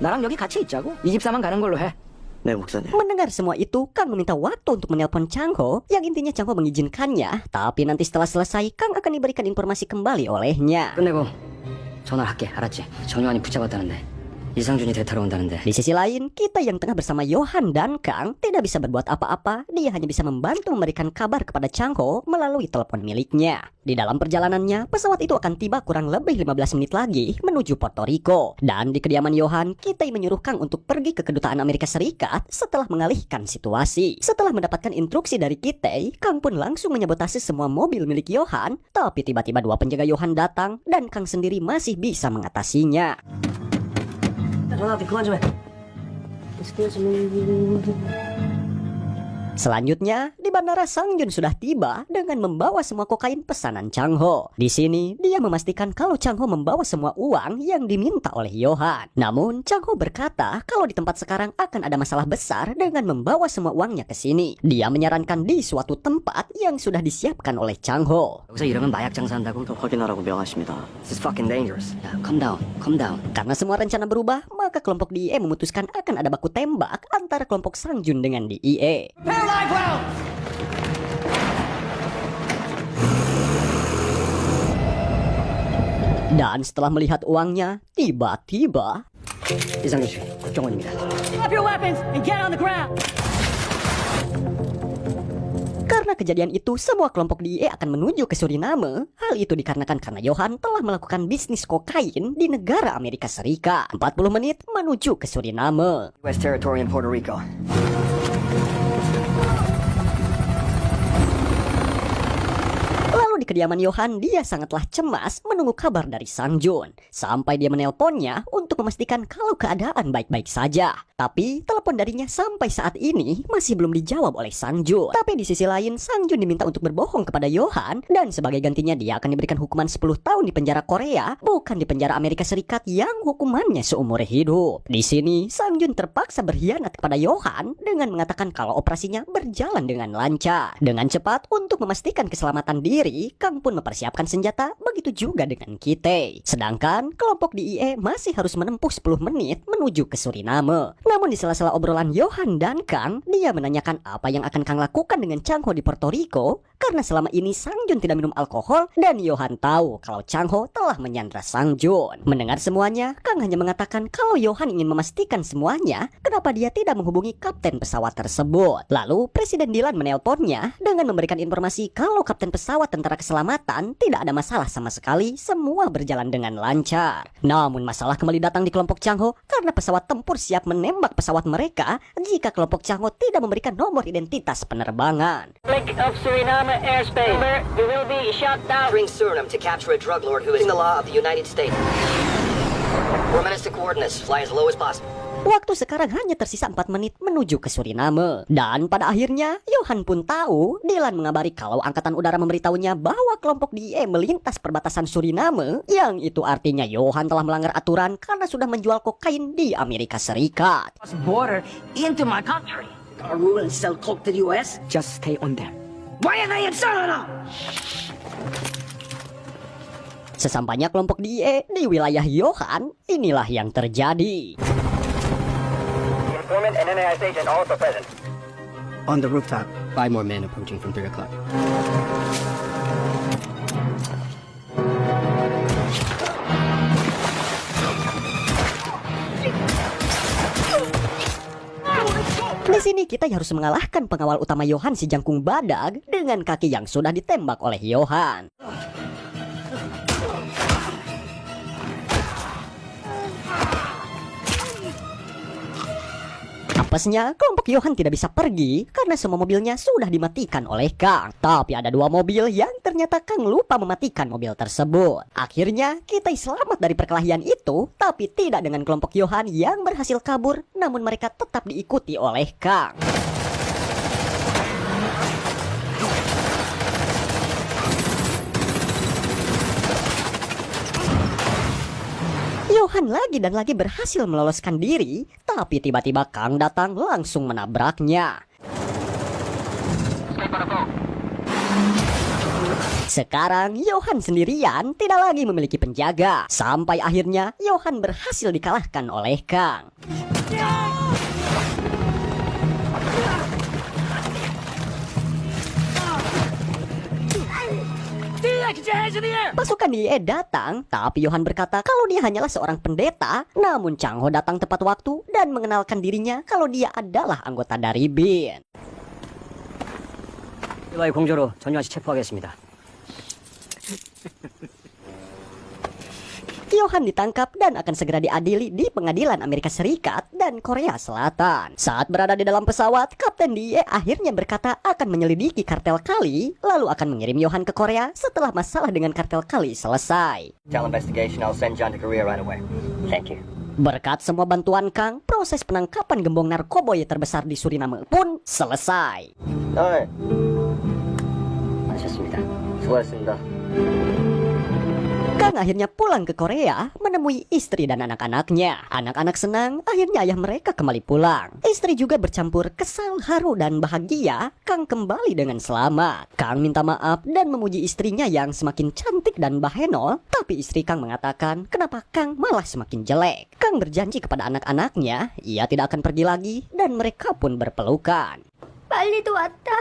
나랑 여기 같이 있자고? 24만 가는 걸로 해. 네, 목사님. Mendengar semua itu, Kang meminta waktu untuk menelpon Chang Ho, yang intinya Chang Ho mengizinkannya. Tapi nanti setelah selesai, Kang akan diberikan informasi kembali olehnya. 끝내고 전화를 할게. 알았지? 정요한이 붙잡았다는데. 이상준이 대타러 온다는데. Di sisi lain, kita yang tengah bersama Johan dan Kang tidak bisa berbuat apa-apa. Dia hanya bisa membantu memberikan kabar kepada Chang Ho melalui telepon miliknya. Di dalam perjalanannya, pesawat itu akan tiba kurang lebih 15 menit lagi menuju Puerto Rico. Dan di kediaman Johan, kita menyuruh Kang untuk pergi ke kedutaan Amerika Serikat setelah mengalihkan situasi. Setelah mendapatkan instruksi dari kita, Kang pun langsung menyabotase semua mobil milik Johan. Tapi tiba-tiba 2 penjaga Johan datang dan Kang sendiri masih bisa mengatasinya. 전화한테 그만 좀 해. Selanjutnya, di bandara Sang Jun sudah tiba dengan membawa semua kokain pesanan Chang Ho. Di sini, dia memastikan kalau Chang Ho membawa semua uang yang diminta oleh Johan. Namun, Chang Ho berkata kalau di tempat sekarang akan ada masalah besar dengan membawa semua uangnya ke sini. Dia menyarankan di suatu tempat yang sudah disiapkan oleh Chang Ho. 여기서 이러면 마약 장사한다고? 더 확인하라고 명하십니다. This is fucking dangerous. 야, calm down, calm down. Karena semua rencana berubah, maka kelompok DIE memutuskan akan ada baku tembak antara kelompok Sang Jun dengan DIE. Dan setelah melihat uangnya, tiba-tiba 이상준 씨, 국정원입니다. Drop your weapons and get on the ground. karena kejadian itu semua kelompok DIE akan menuju ke Suriname. Hal itu dikarenakan karena Johan telah melakukan bisnis kokain di negara Amerika Serikat. 40 menit menuju ke Suriname. U.S. territory in Puerto Rico. Lalu di kediaman Johan, dia sangatlah cemas menunggu kabar dari Sang Jun. Sampai dia menelponnya untuk memastikan kalau keadaan baik-baik saja. Tapi telepon darinya sampai saat ini masih belum dijawab oleh Sang Jun. Tapi di sisi lain, Sang Jun diminta untuk berbohong kepada Johan. Dan sebagai gantinya dia akan diberikan hukuman 10 tahun di penjara Korea, bukan di penjara Amerika Serikat yang hukumannya seumur hidup. Di sini, Sang Jun terpaksa berkhianat kepada Johan dengan mengatakan kalau operasinya berjalan dengan lancar. Dengan cepat untuk memastikan keselamatan diri, Tapi Kang pun mempersiapkan senjata, begitu juga dengan Kite. Sedangkan kelompok DIE masih harus menempuh 10 menit menuju ke Suriname. Namun di sela-sela obrolan Johan dan Kang, dia menanyakan apa yang akan Kang lakukan dengan Chang Ho di Puerto Rico, karena selama ini Sang Jun tidak minum alkohol dan Johan tahu kalau Chang Ho telah menyandra Sang Jun. Mendengar semuanya, Kang hanya mengatakan kalau Johan ingin memastikan semuanya, kenapa dia tidak menghubungi kapten pesawat tersebut. Lalu Presiden Dylan menelponnya dengan memberikan informasi kalau kapten pesawat tentara keselamatan tidak ada masalah sama sekali, semua berjalan dengan lancar. Namun masalah kembali datang di kelompok Chang Ho karena pesawat tempur siap menembak pesawat mereka jika kelompok Chang Ho tidak memberikan nomor identitas penerbangan. Link of Suriname airspace. We will be shot down. Bring Suriname to capture a drug lord who is in the law of the United States. 4 minutes to coordinates. Fly as low as possible. Waktu sekarang hanya tersisa 4 menit menuju ke Suriname. Dan pada akhirnya, Johan pun tahu, Dylan mengabari kalau Angkatan Udara memberitahunya bahwa kelompok DIE melintas perbatasan Suriname, yang itu artinya Johan telah melanggar aturan karena sudah menjual kokain di Amerika Serikat. Border into my country. Our rule and sell coke to the U.S. Just stay on them. Why are they in Suriname? Sesampainya kelompok DIE di wilayah Johan, inilah yang terjadi. Informant and NIS agent also present. On the rooftop. 5 more men approaching from 3 o'clock. Di sini kita harus mengalahkan pengawal utama Johan si Jangkung Badag dengan kaki yang sudah ditembak oleh Johan. Apesnya, kelompok Johan tidak bisa pergi karena semua mobilnya sudah dimatikan oleh Kang. Tapi ada 2 mobil yang ternyata Kang lupa mematikan mobil tersebut. Akhirnya, kita selamat dari perkelahian itu, tapi tidak dengan kelompok Johan yang berhasil kabur, namun mereka tetap diikuti oleh Kang. Johan lagi dan lagi berhasil meloloskan diri, tapi tiba-tiba Kang datang langsung menabraknya. Sekarang Johan sendirian tidak lagi memiliki penjaga. Sampai akhirnya Johan berhasil dikalahkan oleh Kang. Pasukan DIE datang, tapi Johan berkata kalau dia hanyalah seorang pendeta. Namun Chang Ho datang tepat waktu dan mengenalkan dirinya kalau dia adalah anggota dari BIN. 이와의 공조로 전유한 씨 체포하겠습니다. Johan ditangkap dan akan segera diadili di pengadilan Amerika Serikat dan Korea Selatan. Saat berada di dalam pesawat, Kapten DIE akhirnya berkata akan menyelidiki kartel Kali, lalu akan mengirim Johan ke Korea setelah masalah dengan kartel Kali selesai. Tell investigation, I'll send John to Korea right away. Thank you. Berkat semua bantuan Kang, proses penangkapan gembong narkoboy terbesar di Suriname pun selesai. 네. 하셨습니다. 수고하셨습니다. Kang akhirnya pulang ke Korea menemui istri dan anak-anaknya. Anak-anak senang, akhirnya ayah mereka kembali pulang. Istri juga bercampur kesal, haru, dan bahagia. Kang kembali dengan selamat. Kang minta maaf dan memuji istrinya yang semakin cantik dan bahenol. Tapi istri Kang mengatakan kenapa Kang malah semakin jelek. Kang berjanji kepada anak-anaknya ia tidak akan pergi lagi dan mereka pun berpelukan. 빨리도 왔다.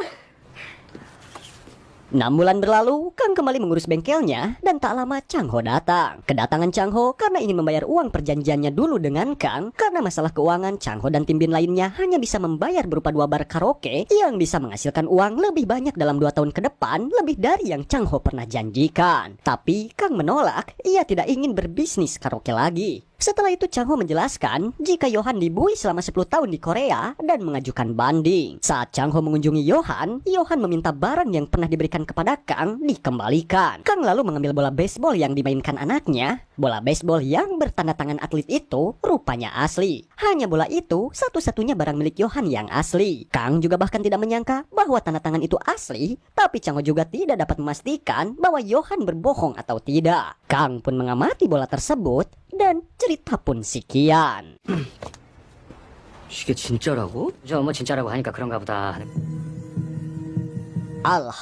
6 bulan berlalu, Kang kembali mengurus bengkelnya dan tak lama Chang Ho datang. Kedatangan Chang Ho karena ingin membayar uang perjanjiannya dulu dengan Kang. Karena masalah keuangan, Chang Ho dan tim BIN lainnya hanya bisa membayar berupa 2 bar karaoke yang bisa menghasilkan uang lebih banyak dalam 2 tahun ke depan, lebih dari yang Chang Ho pernah janjikan. Tapi Kang menolak, ia tidak ingin berbisnis karaoke lagi. Setelah itu Chang Ho menjelaskan jika Johan dibui selama 10 tahun di Korea dan mengajukan banding. Saat Chang Ho mengunjungi Johan, Johan meminta barang yang pernah diberikan kepada Kang dikembalikan. Kang lalu mengambil bola baseball yang dimainkan anaknya. Bola baseball yang bertanda tangan atlet itu rupanya asli. Hanya bola itu satu-satunya barang milik Johan yang asli. Kang juga bahkan tidak menyangka bahwa tanda tangan itu asli, tapi Chang Ho juga tidak dapat memastikan bahwa Johan berbohong atau tidak. Kang pun mengamati bola tersebut dan cerita pun sekian. 이게 진짜라고? 저 뭐 진짜라고 하니까 그런가 보다. Alhamdulillah.